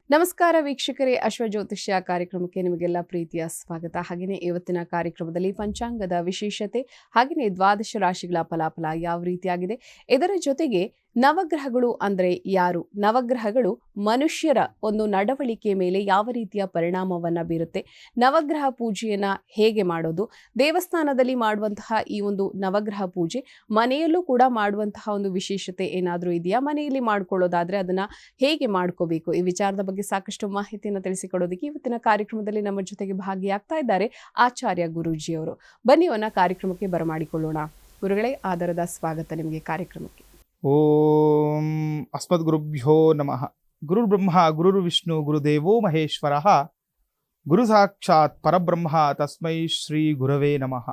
ನಮಸ್ಕಾರ ವೀಕ್ಷಕರೇ, ಅಶ್ವಜ್ಯೋತಿಷ್ಯ ಕಾರ್ಯಕ್ರಮಕ್ಕೆ ನಿಮಗೆಲ್ಲ ಪ್ರೀತಿಯ ಸ್ವಾಗತ. ಹಾಗೆಯೇ ಇವತ್ತಿನ ಕಾರ್ಯಕ್ರಮದಲ್ಲಿ ಪಂಚಾಂಗದ ವಿಶೇಷತೆ ಹಾಗೆಯೇ ದ್ವಾದಶ ರಾಶಿಗಳ ಫಲಾಫಲ ಯಾವ ರೀತಿಯಾಗಿದೆ, ಇದರ ಜೊತೆಗೆ ನವಗ್ರಹಗಳು ಅಂದ್ರೆ ಯಾರು, ನವಗ್ರಹಗಳು ಮನುಷ್ಯರ ಒಂದು ನಡವಳಿಕೆ ಮೇಲೆ ಯಾವ ರೀತಿಯ ಪರಿಣಾಮವನ್ನ ಬೀರುತ್ತೆ, ನವಗ್ರಹ ಪೂಜೆಯನ್ನ ಹೇಗೆ ಮಾಡೋದು, ದೇವಸ್ಥಾನದಲ್ಲಿ ಮಾಡುವಂತಹ ಈ ಒಂದು ನವಗ್ರಹ ಪೂಜೆ ಮನೆಯಲ್ಲೂ ಕೂಡ ಮಾಡುವಂತಹ ಒಂದು ವಿಶೇಷತೆ ಏನಾದರೂ ಇದೆಯಾ, ಮನೆಯಲ್ಲಿ ಮಾಡ್ಕೊಳ್ಳೋದಾದ್ರೆ ಅದನ್ನ ಹೇಗೆ ಮಾಡ್ಕೋಬೇಕು, ಈ ವಿಚಾರದ ಬಗ್ಗೆ ಸಾಕಷ್ಟು ಮಾಹಿತಿಯನ್ನು ತಿಳಿಸಿಕೊಡೋದಕ್ಕೆ ಇವತ್ತಿನ ಕಾರ್ಯಕ್ರಮದಲ್ಲಿ ನಮ್ಮ ಜೊತೆಗೆ ಭಾಗಿಯಾಗ್ತಾ ಇದ್ದಾರೆ ಆಚಾರ್ಯ ಗುರೂಜಿಯವರು. ಬನ್ನಿ ಅವನ್ನ ಕಾರ್ಯಕ್ರಮಕ್ಕೆ ಬರಮಾಡಿಕೊಳ್ಳೋಣ. ಗುರುಗಳೇ, ಆದರದ ಸ್ವಾಗತ ನಿಮಗೆ ಕಾರ್ಯಕ್ರಮಕ್ಕೆ. ಓಂ ಅಸ್ಮದ್ ಗುರುಭ್ಯೋ ನಮಃ. ಗುರುರ್ ಬ್ರಹ್ಮ ಗುರುರ್ ವಿಷ್ಣು ಗುರುದೇವೋ ಮಹೇಶ್ವರಃ, ಗುರು ಸಾಕ್ಷಾತ್ ಪರಬ್ರಹ್ಮ ತಸ್ಮೈ ಶ್ರೀ ಗುರವೇ ನಮಃ.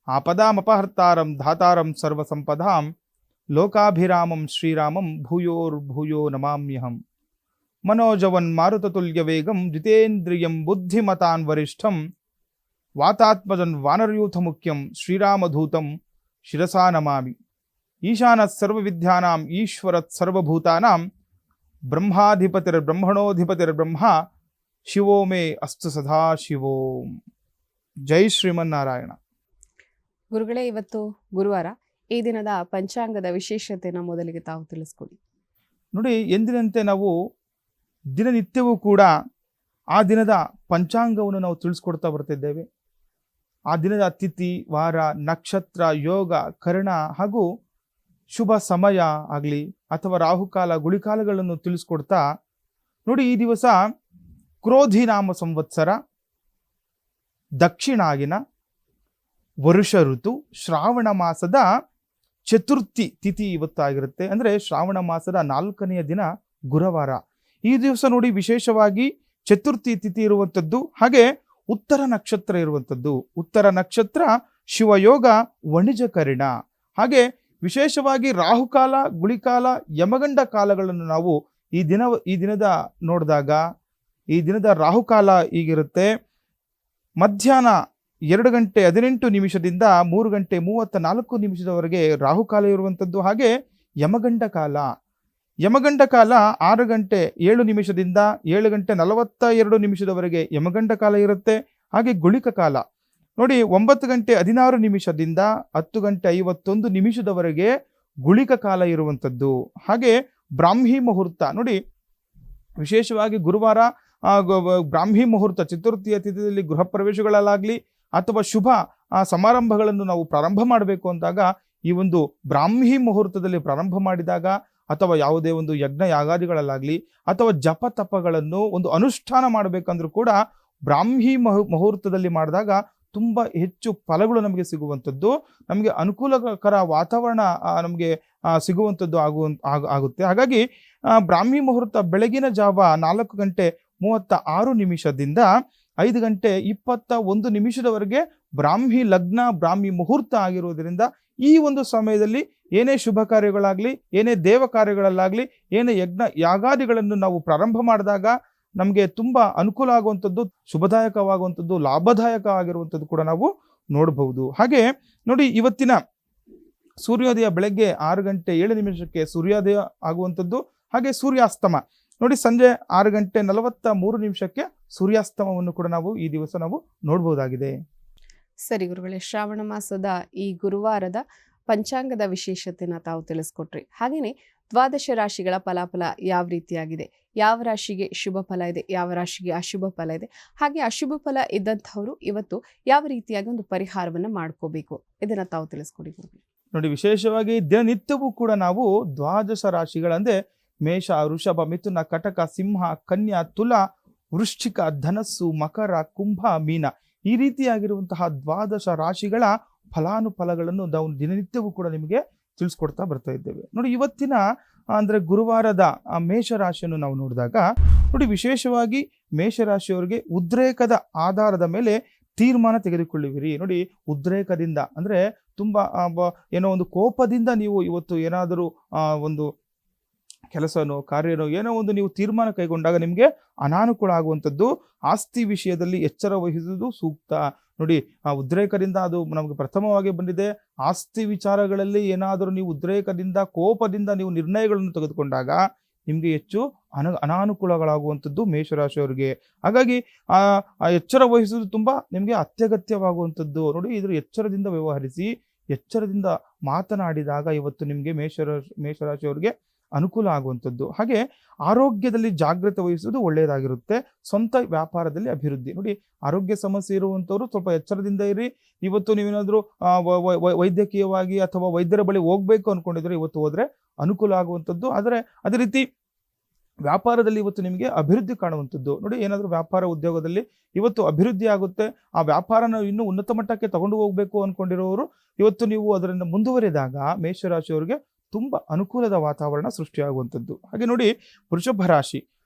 ಆಪದಾಮಪಹರ್ತಾರಂ ಧಾತಾರಂ ಸರ್ವಸಂಪದಾಂ ಲೋಕಾಭಿರಾಮಂ ಶ್ರೀರಾಮಂ ಭೂಯೋರ್ಭೂಯೋ ನಮಾಮ್ಯಹಂ. ಮನೋಜವನ್ ಮಾರುತತುಲ್ಯ ವೇಗಂ ಜಿತೇಂದ್ರಿಯಂ ಬುದ್ಧಿಮತಾನ್ ವರಿಷ್ಠಂ ವಾತಾತ್ಮಜನ್ ವಾನರಯೂಥ ಮುಖ್ಯಂ ಶ್ರೀರಾಮಧೂತಂ ಶಿರಸಾ ನಮಾಮಿ. ಈಶಾನತ್ ಸರ್ವವಿದ್ಯಾನಾಂ ಈಶ್ವರತ್ ಸರ್ವಭೂತಾನಾಂ ಬ್ರಹ್ಮಾಧಿಪತಿರ್ಬ್ರಹ್ಮಣೋಧಿಪತಿರ್ಬ್ರಹ್ಮ ಶಿವೋ ಮೇ ಅಸ್ತು ಸದಾ ಶಿವೋಂ. ಜೈ ಶ್ರೀಮನ್ನಾರಾಯಣ. ಗುರುಗಳೇ, ಇವತ್ತು ಗುರುವಾರ, ಈ ದಿನದ ಪಂಚಾಂಗದ ವಿಶೇಷತೆನ ಮೊದಲಿಗೆ ತಾವು ತಿಳಿಸ್ಕೊಡಿ. ನೋಡಿ, ಎಂದಿನಂತೆ ನಾವು ದಿನನಿತ್ಯವೂ ಕೂಡ ಆ ದಿನದ ಪಂಚಾಂಗವನ್ನು ನಾವು ತಿಳಿಸ್ಕೊಡ್ತಾ ಬರ್ತಿದ್ದೇವೆ. ಆ ದಿನದ ತಿಥಿ, ವಾರ, ನಕ್ಷತ್ರ, ಯೋಗ, ಕರ್ಣ ಹಾಗೂ ಶುಭ ಸಮಯ ಆಗಲಿ ಅಥವಾ ರಾಹುಕಾಲ, ಗುಳಿಕಾಲಗಳನ್ನು ತಿಳಿಸ್ಕೊಡ್ತಾ ನೋಡಿ, ಈ ದಿವಸ ಕ್ರೋಧಿ ನಾಮ ಸಂವತ್ಸರ, ದಕ್ಷಿಣಾಗಿನ ವರುಷ ಋತು, ಶ್ರಾವಣ ಮಾಸದ ಚತುರ್ಥಿ ತಿಥಿ ಇವತ್ತಾಗಿರುತ್ತೆ. ಅಂದರೆ ಶ್ರಾವಣ ಮಾಸದ 4ನೆಯ ದಿನ ಗುರುವಾರ. ಈ ದಿವಸ ನೋಡಿ ವಿಶೇಷವಾಗಿ ಚತುರ್ಥಿ ತಿಥಿ ಇರುವಂಥದ್ದು, ಹಾಗೆ ಉತ್ತರ ನಕ್ಷತ್ರ ಇರುವಂಥದ್ದು. ಉತ್ತರ ನಕ್ಷತ್ರ ಶಿವಯೋಗ, ವಣಿಜಕರ್ಣ. ಹಾಗೆ ವಿಶೇಷವಾಗಿ ರಾಹುಕಾಲ, ಗುಳಿಕಾಲ, ಯಮಗಂಡ ಕಾಲಗಳನ್ನು ನಾವು ಈ ದಿನದ ನೋಡಿದಾಗ, ಈ ದಿನದ ರಾಹುಕಾಲ ಈಗಿರುತ್ತೆ ಮಧ್ಯಾಹ್ನ 2 ಗಂಟೆ 18 ನಿಮಿಷದಿಂದ 3 ಗಂಟೆ 34 ನಿಮಿಷದವರೆಗೆ ರಾಹುಕಾಲ ಇರುವಂಥದ್ದು. ಹಾಗೆ ಯಮಗಂಡ ಕಾಲ 6 ಗಂಟೆ 7 ನಿಮಿಷದಿಂದ 7 ಗಂಟೆ 42 ನಿಮಿಷದವರೆಗೆ ಯಮಗಂಡ ಕಾಲ ಇರುತ್ತೆ. ಹಾಗೆ ಗುಳಿಕ ಕಾಲ ನೋಡಿ 9 ಗಂಟೆ 16 ನಿಮಿಷದಿಂದ 10 ಗಂಟೆ 51 ನಿಮಿಷದವರೆಗೆ ಗುಳಿಕ ಕಾಲ ಇರುವಂಥದ್ದು. ಹಾಗೆ ಬ್ರಾಹ್ಮಿ ಮುಹೂರ್ತ ನೋಡಿ, ವಿಶೇಷವಾಗಿ ಗುರುವಾರ ಬ್ರಾಹ್ಮಿ ಮುಹೂರ್ತ, ಚತುರ್ಥಿಯ ತಿಥಿಯಲ್ಲಿ ಗೃಹ ಪ್ರವೇಶಗಳಲ್ಲಾಗಲಿ ಅಥವಾ ಶುಭ ಸಮಾರಂಭಗಳನ್ನು ನಾವು ಪ್ರಾರಂಭ ಮಾಡಬೇಕು ಅಂದಾಗ ಈ ಒಂದು ಬ್ರಾಹ್ಮಿ ಮುಹೂರ್ತದಲ್ಲಿ ಪ್ರಾರಂಭ ಮಾಡಿದಾಗ, ಅಥವಾ ಯಾವುದೇ ಒಂದು ಯಜ್ಞ ಯಾಗಾದಿಗಳಲ್ಲಾಗಲಿ ಅಥವಾ ಜಪ ತಪಗಳನ್ನು ಒಂದು ಅನುಷ್ಠಾನ ಮಾಡಬೇಕಂದ್ರೂ ಕೂಡ ಬ್ರಾಹ್ಮಿ ಮುಹೂರ್ತದಲ್ಲಿ ಮಾಡಿದಾಗ ತುಂಬ ಹೆಚ್ಚು ಫಲಗಳು ನಮಗೆ ಸಿಗುವಂಥದ್ದು, ನಮಗೆ ಅನುಕೂಲಕರ ವಾತಾವರಣ ನಮಗೆ ಸಿಗುವಂಥದ್ದು ಆಗುತ್ತೆ. ಹಾಗಾಗಿ ಬ್ರಾಹ್ಮಿ ಮುಹೂರ್ತ ಬೆಳಗಿನ ಜಾವ 4 ಗಂಟೆ 36 ನಿಮಿಷದಿಂದ 5 ಗಂಟೆ 21 ನಿಮಿಷದವರೆಗೆ ಬ್ರಾಹ್ಮಿ ಲಗ್ನ, ಬ್ರಾಹ್ಮಿ ಮುಹೂರ್ತ ಆಗಿರುವುದರಿಂದ ಈ ಒಂದು ಸಮಯದಲ್ಲಿ ಏನೇ ಶುಭ ಕಾರ್ಯಗಳಾಗಲಿ, ಏನೇ ದೇವ ಕಾರ್ಯಗಳಲ್ಲಾಗಲಿ, ಏನೇ ಯಜ್ಞ ಯಾಗಾದಿಗಳನ್ನು ನಾವು ಪ್ರಾರಂಭ ಮಾಡಿದಾಗ ನಮಗೆ ತುಂಬ ಅನುಕೂಲ ಆಗುವಂಥದ್ದು, ಶುಭದಾಯಕವಾಗುವಂಥದ್ದು, ಲಾಭದಾಯಕ ಆಗಿರುವಂಥದ್ದು ಕೂಡ ನಾವು ನೋಡಬಹುದು. ಹಾಗೆ ನೋಡಿ, ಇವತ್ತಿನ ಸೂರ್ಯೋದಯ ಬೆಳಗ್ಗೆ 6 ಗಂಟೆ 7 ನಿಮಿಷಕ್ಕೆ ಸೂರ್ಯೋದಯ ಆಗುವಂಥದ್ದು. ಹಾಗೆ ಸೂರ್ಯಾಸ್ತಮ ನೋಡಿ ಸಂಜೆ 6 ಗಂಟೆ 43 ನಿಮಿಷಕ್ಕೆ ಸೂರ್ಯಾಸ್ತಮವನ್ನು ಕೂಡ ನಾವು ಈ ದಿವಸ ನಾವು ನೋಡಬಹುದಾಗಿದೆ. ಸರಿ ಗುರುಗಳೇ, ಶ್ರಾವಣ ಮಾಸದ ಈ ಗುರುವಾರದ ಪಂಚಾಂಗದ ವಿಶೇಷತೆನ ತಾವು ತಿಳಿಸ್ಕೊಟ್ರಿ. ಹಾಗೇನೆ ದ್ವಾದಶ ರಾಶಿಗಳ ಫಲಾಫಲ ಯಾವ ರೀತಿಯಾಗಿದೆ, ಯಾವ ರಾಶಿಗೆ ಶುಭ ಫಲ ಇದೆ, ಯಾವ ರಾಶಿಗೆ ಅಶುಭ ಫಲ ಇದೆ, ಹಾಗೆ ಅಶುಭ ಫಲ ಇದ್ದಂಥವರು ಇವತ್ತು ಯಾವ ರೀತಿಯಾಗಿ ಒಂದು ಪರಿಹಾರವನ್ನ ಮಾಡ್ಕೋಬೇಕು, ಇದನ್ನ ತಾವು ತಿಳಿಸ್ಕೊಡಿ ಗುರುಗಳೇ. ನೋಡಿ, ವಿಶೇಷವಾಗಿ ದಿನನಿತ್ಯವೂ ಕೂಡ ನಾವು ದ್ವಾದಶ ರಾಶಿಗಳಂದ್ರೆ ಮೇಷ, ವೃಷಭ, ಮಿಥುನ, ಕಟಕ, ಸಿಂಹ, ಕನ್ಯಾ, ತುಲ, ವೃಶ್ಚಿಕ, ಧನಸ್ಸು, ಮಕರ, ಕುಂಭ, ಮೀನ, ಈ ರೀತಿಯಾಗಿರುವಂತಹ ದ್ವಾದಶ ರಾಶಿಗಳ ಫಲಾನುಫಲಗಳನ್ನು ನಾವು ದಿನನಿತ್ಯವೂ ಕೂಡ ನಿಮಗೆ ತಿಳಿಸ್ಕೊಡ್ತಾ ಬರ್ತಾ ಇದ್ದೇವೆ. ನೋಡಿ, ಇವತ್ತಿನ ಅಂದ್ರೆ ಗುರುವಾರದ ಮೇಷರಾಶಿಯನ್ನು ನಾವು ನೋಡಿದಾಗ ನೋಡಿ, ವಿಶೇಷವಾಗಿ ಮೇಷರಾಶಿಯವರಿಗೆ ಉದ್ರೇಕದ ಆಧಾರದ ಮೇಲೆ ತೀರ್ಮಾನ ತೆಗೆದುಕೊಳ್ಳುವಿರಿ. ನೋಡಿ, ಉದ್ರೇಕದಿಂದ ಅಂದ್ರೆ ತುಂಬಾ ಏನೋ ಒಂದು ಕೋಪದಿಂದ ನೀವು ಇವತ್ತು ಏನಾದರೂ ಒಂದು ಕೆಲಸನೋ ಕಾರ್ಯನೋ ಏನೋ ಒಂದು ನೀವು ತೀರ್ಮಾನ ಕೈಗೊಂಡಾಗ ನಿಮಗೆ ಅನಾನುಕೂಲ ಆಗುವಂಥದ್ದು. ಆಸ್ತಿ ವಿಷಯದಲ್ಲಿ ಎಚ್ಚರ ವಹಿಸುವುದು ಸೂಕ್ತ. ನೋಡಿ, ಆ ಉದ್ರೇಕದಿಂದ ಅದು ನಮಗೆ ಪ್ರಥಮವಾಗಿ ಬಂದಿದೆ. ಆಸ್ತಿ ವಿಚಾರಗಳಲ್ಲಿ ಏನಾದರೂ ನೀವು ಉದ್ರೇಕದಿಂದ, ಕೋಪದಿಂದ ನೀವು ನಿರ್ಣಯಗಳನ್ನು ತೆಗೆದುಕೊಂಡಾಗ ನಿಮಗೆ ಹೆಚ್ಚು ಅನಾನುಕೂಲಗಳಾಗುವಂಥದ್ದು ಮೇಷರಾಶಿಯವರಿಗೆ. ಹಾಗಾಗಿ ಆ ಎಚ್ಚರ ವಹಿಸುವುದು ತುಂಬ ನಿಮಗೆ ಅತ್ಯಗತ್ಯವಾಗುವಂಥದ್ದು. ನೋಡಿ, ಇದ್ರ ಎಚ್ಚರದಿಂದ ವ್ಯವಹರಿಸಿ, ಎಚ್ಚರದಿಂದ ಮಾತನಾಡಿದಾಗ ಇವತ್ತು ನಿಮಗೆ ಮೇಷರಾಶಿಯವರಿಗೆ ಅನುಕೂಲ ಆಗುವಂಥದ್ದು. ಹಾಗೆ ಆರೋಗ್ಯದಲ್ಲಿ ಜಾಗೃತೆ ವಹಿಸುವುದು ಒಳ್ಳೆಯದಾಗಿರುತ್ತೆ. ಸ್ವಂತ ವ್ಯಾಪಾರದಲ್ಲಿ ಅಭಿವೃದ್ಧಿ. ನೋಡಿ, ಆರೋಗ್ಯ ಸಮಸ್ಯೆ ಇರುವಂಥವ್ರು ಸ್ವಲ್ಪ ಎಚ್ಚರದಿಂದ ಇರಿ. ಇವತ್ತು ನೀವೇನಾದರೂ ವೈದ್ಯಕೀಯವಾಗಿ ಅಥವಾ ವೈದ್ಯರ ಬಳಿ ಹೋಗ್ಬೇಕು ಅಂದ್ಕೊಂಡಿದ್ರೆ ಇವತ್ತು ಹೋದರೆ ಅನುಕೂಲ ಆಗುವಂಥದ್ದು. ಆದರೆ ಅದೇ ರೀತಿ ವ್ಯಾಪಾರದಲ್ಲಿ ಇವತ್ತು ನಿಮಗೆ ಅಭಿವೃದ್ಧಿ ಕಾಣುವಂಥದ್ದು. ನೋಡಿ, ಏನಾದರೂ ವ್ಯಾಪಾರ ಉದ್ಯೋಗದಲ್ಲಿ ಇವತ್ತು ಅಭಿವೃದ್ಧಿ ಆಗುತ್ತೆ. ಆ ವ್ಯಾಪಾರನ ಇನ್ನೂ ಉನ್ನತ ಮಟ್ಟಕ್ಕೆ ತಗೊಂಡು ಹೋಗಬೇಕು ಅಂದ್ಕೊಂಡಿರೋರು ಇವತ್ತು ನೀವು ಅದರಿಂದ ಮುಂದುವರೆದಾಗ ಮೇಷರಾಶಿಯವರಿಗೆ ತುಂಬ ಅನುಕೂಲದ ವಾತಾವರಣ ಸೃಷ್ಟಿಯಾಗುವಂಥದ್ದು. ಹಾಗೆ ನೋಡಿ, ವೃಷಭ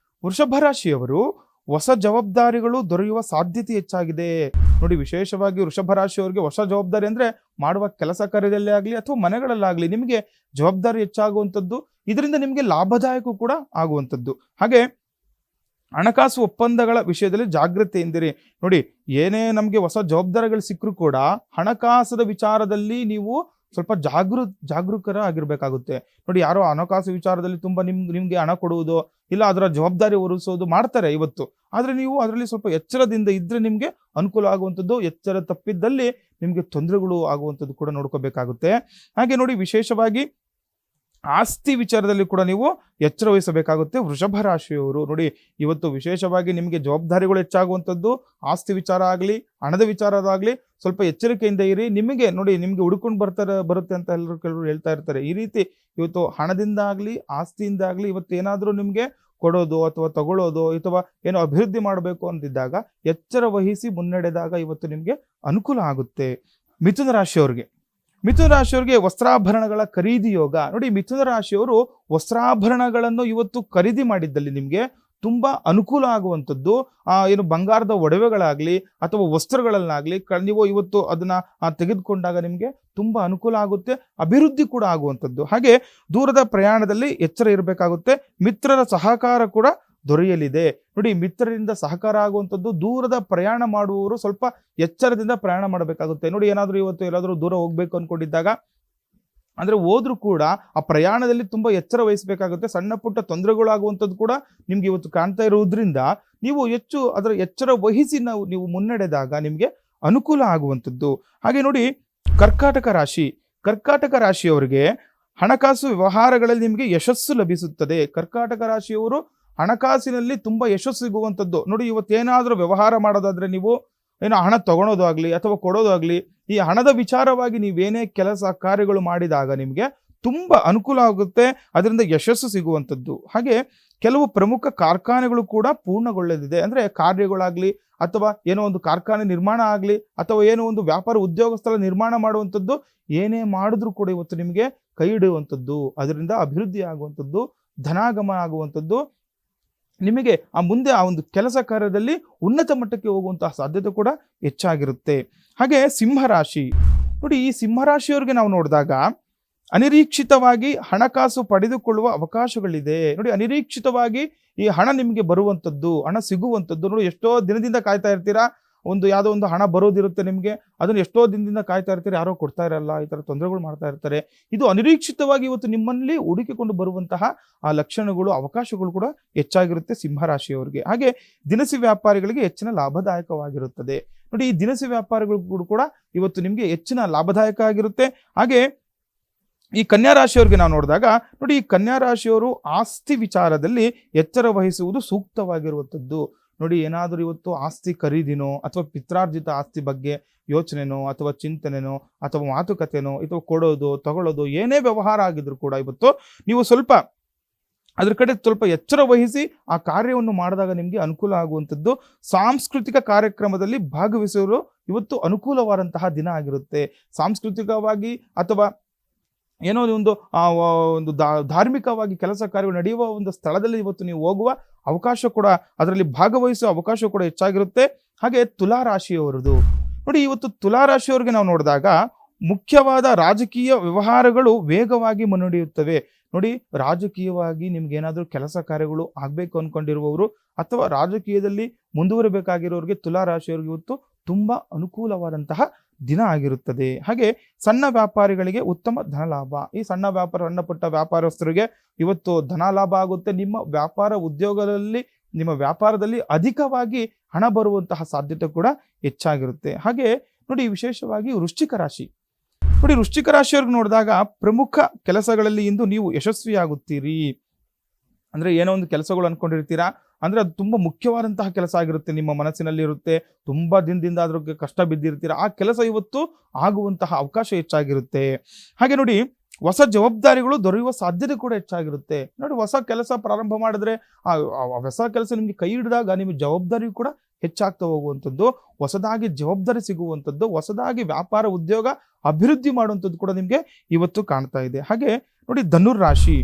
ರಾಶಿಯವರು ಹೊಸ ಜವಾಬ್ದಾರಿಗಳು ದೊರೆಯುವ ಸಾಧ್ಯತೆ ಹೆಚ್ಚಾಗಿದೆ. ನೋಡಿ, ವಿಶೇಷವಾಗಿ ವೃಷಭ ರಾಶಿಯವರಿಗೆ ಹೊಸ ಜವಾಬ್ದಾರಿ ಅಂದರೆ ಮಾಡುವ ಕೆಲಸ ಕಾರ್ಯದಲ್ಲೇ ಆಗಲಿ ಅಥವಾ ಮನೆಗಳಲ್ಲಾಗಲಿ ನಿಮಗೆ ಜವಾಬ್ದಾರಿ ಹೆಚ್ಚಾಗುವಂಥದ್ದು. ಇದರಿಂದ ನಿಮಗೆ ಲಾಭದಾಯಕ ಕೂಡ ಆಗುವಂಥದ್ದು. ಹಾಗೆ ಹಣಕಾಸು ಒಪ್ಪಂದಗಳ ವಿಷಯದಲ್ಲಿ ಜಾಗೃತಿ ಎಂದಿರಿ. ನೋಡಿ, ಏನೇ ನಮಗೆ ಹೊಸ ಜವಾಬ್ದಾರಿಗಳು ಸಿಕ್ಕರೂ ಕೂಡ ಹಣಕಾಸದ ವಿಚಾರದಲ್ಲಿ ನೀವು ಸ್ವಲ್ಪ ಜಾಗರೂಕರ ಆಗಿರಬೇಕಾಗುತ್ತೆ. ನೋಡಿ, ಯಾರೋ ಹಣಕಾಸು ವಿಚಾರದಲ್ಲಿ ತುಂಬ ನಿಮಗೆ ಹಣ ಕೊಡುವುದು ಇಲ್ಲ ಅದರ ಜವಾಬ್ದಾರಿ ಹೊರಿಸೋದು ಮಾಡ್ತಾರೆ ಇವತ್ತು. ಆದರೆ ನೀವು ಅದರಲ್ಲಿ ಸ್ವಲ್ಪ ಎಚ್ಚರದಿಂದ ಇದ್ದರೆ ನಿಮಗೆ ಅನುಕೂಲ ಆಗುವಂಥದ್ದು. ಎಚ್ಚರ ತಪ್ಪಿದ್ದಲ್ಲಿ ನಿಮಗೆ ತೊಂದರೆಗಳು ಆಗುವಂಥದ್ದು ಕೂಡ ನೋಡ್ಕೋಬೇಕಾಗುತ್ತೆ. ಹಾಗೆ ನೋಡಿ, ವಿಶೇಷವಾಗಿ ಆಸ್ತಿ ವಿಚಾರದಲ್ಲಿ ಕೂಡ ನೀವು ಎಚ್ಚರ ವಹಿಸಬೇಕಾಗುತ್ತೆ ವೃಷಭ ರಾಶಿಯವರು. ನೋಡಿ, ಇವತ್ತು ವಿಶೇಷವಾಗಿ ನಿಮಗೆ ಜವಾಬ್ದಾರಿಗಳು ಹೆಚ್ಚಾಗುವಂಥದ್ದು. ಆಸ್ತಿ ವಿಚಾರ ಆಗಲಿ ಹಣದ ವಿಚಾರದಾಗಲಿ ಸ್ವಲ್ಪ ಎಚ್ಚರಿಕೆಯಿಂದ ಇರಿ. ನಿಮಗೆ ಹುಡ್ಕೊಂಡು ಬರುತ್ತೆ ಅಂತ ಕೆಲವರು ಹೇಳ್ತಾ ಇರ್ತಾರೆ. ಈ ರೀತಿ ಇವತ್ತು ಹಣದಿಂದ ಆಗಲಿ ಆಸ್ತಿಯಿಂದ ಆಗಲಿ ಇವತ್ತು ಏನಾದರೂ ನಿಮಗೆ ಕೊಡೋದು ಅಥವಾ ತಗೊಳ್ಳೋದು ಅಥವಾ ಏನೋ ಅಭಿವೃದ್ಧಿ ಮಾಡಬೇಕು ಅಂತಿದ್ದಾಗ ಎಚ್ಚರ ವಹಿಸಿ ಮುನ್ನಡೆದಾಗ ಇವತ್ತು ನಿಮಗೆ ಅನುಕೂಲ ಆಗುತ್ತೆ. ಮಿಥುನ ರಾಶಿಯವರಿಗೆ ವಸ್ತ್ರಾಭರಣಗಳ ಖರೀದಿ ಯೋಗ. ನೋಡಿ, ಮಿಥುನ ರಾಶಿಯವರು ವಸ್ತ್ರಾಭರಣಗಳನ್ನು ಇವತ್ತು ಖರೀದಿ ಮಾಡಿದ್ದಲ್ಲಿ ನಿಮಗೆ ತುಂಬ ಅನುಕೂಲ ಆಗುವಂಥದ್ದು. ಏನು ಬಂಗಾರದ ಒಡವೆಗಳಾಗಲಿ ಅಥವಾ ವಸ್ತ್ರಗಳನ್ನಾಗಲಿ ನೀವು ಇವತ್ತು ಅದನ್ನು ತೆಗೆದುಕೊಂಡಾಗ ನಿಮಗೆ ತುಂಬ ಅನುಕೂಲ ಆಗುತ್ತೆ, ಅಭಿವೃದ್ಧಿ ಕೂಡ ಆಗುವಂಥದ್ದು. ಹಾಗೆ ದೂರದ ಪ್ರಯಾಣದಲ್ಲಿ ಎಚ್ಚರ ಇರಬೇಕಾಗುತ್ತೆ. ಮಿತ್ರರ ಸಹಕಾರ ಕೂಡ ದೊರೆಯಲಿದೆ. ನೋಡಿ, ಮಿತ್ರರಿಂದ ಸಹಕಾರ ಆಗುವಂಥದ್ದು. ದೂರದ ಪ್ರಯಾಣ ಮಾಡುವವರು ಸ್ವಲ್ಪ ಎಚ್ಚರದಿಂದ ಪ್ರಯಾಣ ಮಾಡಬೇಕಾಗುತ್ತೆ. ನೋಡಿ, ಎಲ್ಲಾದರೂ ದೂರ ಹೋಗ್ಬೇಕು ಅಂದ್ಕೊಂಡಿದ್ದಾಗ ಅಂದರೆ ಹೋದ್ರೂ ಕೂಡ ಆ ಪ್ರಯಾಣದಲ್ಲಿ ತುಂಬ ಎಚ್ಚರ ವಹಿಸಬೇಕಾಗುತ್ತೆ. ಸಣ್ಣ ಪುಟ್ಟ ತೊಂದರೆಗಳಾಗುವಂಥದ್ದು ಕೂಡ ನಿಮ್ಗೆ ಇವತ್ತು ಕಾಣ್ತಾ ಇರೋದ್ರಿಂದ ನೀವು ಅದರ ಎಚ್ಚರ ವಹಿಸಿ ನೀವು ಮುನ್ನಡೆದಾಗ ನಿಮಗೆ ಅನುಕೂಲ ಆಗುವಂಥದ್ದು. ಹಾಗೆ ನೋಡಿ, ಕರ್ಕಾಟಕ ರಾಶಿಯವರಿಗೆ ಹಣಕಾಸು ವ್ಯವಹಾರಗಳಲ್ಲಿ ನಿಮಗೆ ಯಶಸ್ಸು ಲಭಿಸುತ್ತದೆ. ಕರ್ಕಾಟಕ ರಾಶಿಯವರು ಹಣಕಾಸಿನಲ್ಲಿ ತುಂಬ ಯಶಸ್ಸು ಸಿಗುವಂಥದ್ದು. ನೋಡಿ, ಇವತ್ತೇನಾದರೂ ವ್ಯವಹಾರ ಮಾಡೋದಾದರೆ ನೀವು ಹಣ ತಗೊಳೋದಾಗಲಿ ಅಥವಾ ಕೊಡೋದಾಗಲಿ ಈ ಹಣದ ವಿಚಾರವಾಗಿ ನೀವೇನೇ ಕೆಲಸ ಕಾರ್ಯಗಳು ಮಾಡಿದಾಗ ನಿಮಗೆ ತುಂಬ ಅನುಕೂಲ ಆಗುತ್ತೆ, ಅದರಿಂದ ಯಶಸ್ಸು ಸಿಗುವಂಥದ್ದು. ಹಾಗೆ ಕೆಲವು ಪ್ರಮುಖ ಕಾರ್ಖಾನೆಗಳು ಕೂಡ ಪೂರ್ಣಗೊಳ್ಳಲಿದೆ. ಅಂದರೆ ಕಾರ್ಯಗಳಾಗಲಿ ಅಥವಾ ಏನೋ ಒಂದು ಕಾರ್ಖಾನೆ ನಿರ್ಮಾಣ ಆಗಲಿ ಅಥವಾ ಏನೋ ಒಂದು ವ್ಯಾಪಾರ ಉದ್ಯೋಗ ಸ್ಥಳ ನಿರ್ಮಾಣ ಮಾಡುವಂಥದ್ದು ಏನೇ ಮಾಡಿದ್ರೂ ಕೂಡ ಇವತ್ತು ನಿಮಗೆ ಕೈ ಹಿಡಿಯುವಂಥದ್ದು, ಅದರಿಂದ ಅಭಿವೃದ್ಧಿ ಆಗುವಂಥದ್ದು, ಧನಾಗಮ ಆಗುವಂಥದ್ದು, ನಿಮಗೆ ಮುಂದೆ ಆ ಒಂದು ಕೆಲಸ ಕಾರ್ಯದಲ್ಲಿ ಉನ್ನತ ಮಟ್ಟಕ್ಕೆ ಹೋಗುವಂತಹ ಸಾಧ್ಯತೆ ಕೂಡ ಹೆಚ್ಚಾಗಿರುತ್ತೆ. ಹಾಗೆ ಸಿಂಹರಾಶಿ. ನೋಡಿ, ಈ ಸಿಂಹರಾಶಿಯವರಿಗೆ ನಾವು ನೋಡಿದಾಗ ಅನಿರೀಕ್ಷಿತವಾಗಿ ಹಣಕಾಸು ಪಡೆದುಕೊಳ್ಳುವ ಅವಕಾಶಗಳಿದೆ. ನೋಡಿ, ಅನಿರೀಕ್ಷಿತವಾಗಿ ಈ ಹಣ ನಿಮಗೆ ಬರುವಂಥದ್ದು, ಹಣ ಸಿಗುವಂಥದ್ದು. ನೋಡಿ, ಎಷ್ಟೋ ದಿನದಿಂದ ಕಾಯ್ತಾ ಇರ್ತೀರಾ, ಯಾವುದೋ ಒಂದು ಹಣ ಬರೋದಿರುತ್ತೆ ನಿಮಗೆ, ಅದನ್ನು ಎಷ್ಟೋ ದಿನದಿಂದ ಕಾಯ್ತಾ ಇರ್ತೀರಿ, ಯಾರೋ ಕೊಡ್ತಾ ಇರಲ್ಲ, ಈ ಥರ ತೊಂದರೆಗಳು ಮಾಡ್ತಾ ಇರ್ತಾರೆ. ಇದು ಅನಿರೀಕ್ಷಿತವಾಗಿ ಇವತ್ತು ನಿಮ್ಮಲ್ಲಿ ಹುಡುಕಿಕೊಂಡು ಬರುವಂತಹ ಆ ಲಕ್ಷಣಗಳು, ಅವಕಾಶಗಳು ಕೂಡ ಹೆಚ್ಚಾಗಿರುತ್ತೆ ಸಿಂಹರಾಶಿಯವರಿಗೆ. ಹಾಗೆ ದಿನಸಿ ವ್ಯಾಪಾರಿಗಳಿಗೆ ಹೆಚ್ಚಿನ ಲಾಭದಾಯಕವಾಗಿರುತ್ತದೆ. ನೋಡಿ, ಈ ದಿನಸಿ ವ್ಯಾಪಾರಿಗಳು ಕೂಡ ಇವತ್ತು ನಿಮಗೆ ಹೆಚ್ಚಿನ ಲಾಭದಾಯಕ ಆಗಿರುತ್ತೆ. ಹಾಗೆ ಈ ಕನ್ಯಾ ರಾಶಿಯವರಿಗೆ ನಾವು ನೋಡಿದಾಗ ನೋಡಿ, ಈ ಕನ್ಯಾ ರಾಶಿಯವರು ಆಸ್ತಿ ವಿಚಾರದಲ್ಲಿ ಎಚ್ಚರ ವಹಿಸುವುದು ಸೂಕ್ತವಾಗಿರುವಂಥದ್ದು. ನೋಡಿ, ಏನಾದರೂ ಇವತ್ತು ಆಸ್ತಿ ಖರೀದಿನೋ ಅಥವಾ ಪಿತ್ರಾರ್ಜಿತ ಆಸ್ತಿ ಬಗ್ಗೆ ಯೋಚನೆನೋ ಅಥವಾ ಚಿಂತನೆನೋ ಅಥವಾ ಮಾತುಕತೆನೋ ಅಥವಾ ಕೊಡೋದು ತಗೊಳ್ಳೋದು ಏನೇ ವ್ಯವಹಾರ ಆಗಿದ್ರು ಕೂಡ ಇವತ್ತು ನೀವು ಸ್ವಲ್ಪ ಅದ್ರ ಕಡೆ ಸ್ವಲ್ಪ ಎಚ್ಚರ ವಹಿಸಿ ಆ ಕಾರ್ಯವನ್ನು ಮಾಡಿದಾಗ ನಿಮಗೆ ಅನುಕೂಲ ಆಗುವಂಥದ್ದು. ಸಾಂಸ್ಕೃತಿಕ ಕಾರ್ಯಕ್ರಮದಲ್ಲಿ ಭಾಗವಹಿಸುವವರು ಇವತ್ತು ಅನುಕೂಲವಾದಂತಹ ದಿನ ಆಗಿರುತ್ತೆ. ಸಾಂಸ್ಕೃತಿಕವಾಗಿ ಅಥವಾ ಏನೋ ಒಂದು ಧಾರ್ಮಿಕವಾಗಿ ಕೆಲಸ ಕಾರ್ಯಗಳು ನಡೆಯುವ ಒಂದು ಸ್ಥಳದಲ್ಲಿ ಇವತ್ತು ನೀವು ಹೋಗುವ ಅವಕಾಶ ಕೂಡ, ಅದರಲ್ಲಿ ಭಾಗವಹಿಸುವ ಅವಕಾಶ ಕೂಡ ಹೆಚ್ಚಾಗಿರುತ್ತೆ. ಹಾಗೆ ತುಲಾರಾಶಿಯವರದು ನೋಡಿ, ಇವತ್ತು ತುಲಾರಾಶಿಯವರಿಗೆ ನಾವು ನೋಡಿದಾಗ ಮುಖ್ಯವಾದ ರಾಜಕೀಯ ವ್ಯವಹಾರಗಳು ವೇಗವಾಗಿ ಮುನ್ನಡೆಯುತ್ತವೆ. ನೋಡಿ, ರಾಜಕೀಯವಾಗಿ ನಿಮ್ಗೆ ಏನಾದರೂ ಕೆಲಸ ಕಾರ್ಯಗಳು ಆಗಬೇಕು ಅಂದ್ಕೊಂಡಿರುವವರು ಅಥವಾ ರಾಜಕೀಯದಲ್ಲಿ ಮುಂದುವರಬೇಕಾಗಿರೋರಿಗೆ ತುಲಾರಾಶಿಯವರಿಗೆ ಇವತ್ತು ತುಂಬ ಅನುಕೂಲವಾದಂತಹ ದಿನ ಆಗಿರುತ್ತದೆ. ಹಾಗೆ ಸಣ್ಣ ವ್ಯಾಪಾರಿಗಳಿಗೆ ಉತ್ತಮ ಧನಲಾಭ. ಈ ಸಣ್ಣ ಸಣ್ಣ ಪುಟ್ಟ ವ್ಯಾಪಾರಸ್ಥರಿಗೆ ಇವತ್ತು ಧನಲಾಭ ಆಗುತ್ತೆ. ನಿಮ್ಮ ವ್ಯಾಪಾರದಲ್ಲಿ ಅಧಿಕವಾಗಿ ಹಣ ಬರುವಂತಹ ಸಾಧ್ಯತೆ ಕೂಡ ಹೆಚ್ಚಾಗಿರುತ್ತೆ. ಹಾಗೆ ನೋಡಿ, ವಿಶೇಷವಾಗಿ ವೃಶ್ಚಿಕ ರಾಶಿ. ನೋಡಿ, ವೃಶ್ಚಿಕ ರಾಶಿಯವ್ರಿಗೆ ನೋಡಿದಾಗ ಪ್ರಮುಖ ಕೆಲಸಗಳಲ್ಲಿ ಇಂದು ನೀವು ಯಶಸ್ವಿಯಾಗುತ್ತೀರಿ. ಅಂದ್ರೆ ಏನೋ ಒಂದು ಕೆಲಸಗಳು ಅನ್ಕೊಂಡಿರ್ತೀರಾ, ಅಂದ್ರೆ ಅದು ತುಂಬಾ ಮುಖ್ಯವಾದಂತಹ ಕೆಲಸ ಆಗಿರುತ್ತೆ, ನಿಮ್ಮ ಮನಸ್ಸಿನಲ್ಲಿ ಇರುತ್ತೆ, ತುಂಬಾ ದಿನದಿಂದ ಅದ್ರ ಕಷ್ಟ ಬಿದ್ದಿರ್ತೀರಾ, ಆ ಕೆಲಸ ಇವತ್ತು ಆಗುವಂತಹ ಅವಕಾಶ ಹೆಚ್ಚಾಗಿರುತ್ತೆ. ಹಾಗೆ ನೋಡಿ, ಹೊಸ ಜವಾಬ್ದಾರಿಗಳು ದೊರೆಯುವ ಸಾಧ್ಯತೆ ಕೂಡ ಹೆಚ್ಚಾಗಿರುತ್ತೆ. ನೋಡಿ, ಹೊಸ ಕೆಲಸ ಪ್ರಾರಂಭ ಮಾಡಿದ್ರೆ ಆ ಹೊಸ ಕೆಲಸ ನಿಮ್ಗೆ ಕೈ ಹಿಡಿದಾಗ ನಿಮ್ಮ ಜವಾಬ್ದಾರಿ ಕೂಡ ಹೆಚ್ಚಾಗ್ತಾ ಹೋಗುವಂಥದ್ದು, ಹೊಸದಾಗಿ ಜವಾಬ್ದಾರಿ ಸಿಗುವಂಥದ್ದು, ಹೊಸದಾಗಿ ವ್ಯಾಪಾರ ಉದ್ಯೋಗ ಅಭಿವೃದ್ಧಿ ಮಾಡುವಂಥದ್ದು ಕೂಡ ನಿಮಗೆ ಇವತ್ತು ಕಾಣ್ತಾ ಇದೆ. ಹಾಗೆ ನೋಡಿ, ಧನುರ್ರಾಶಿ.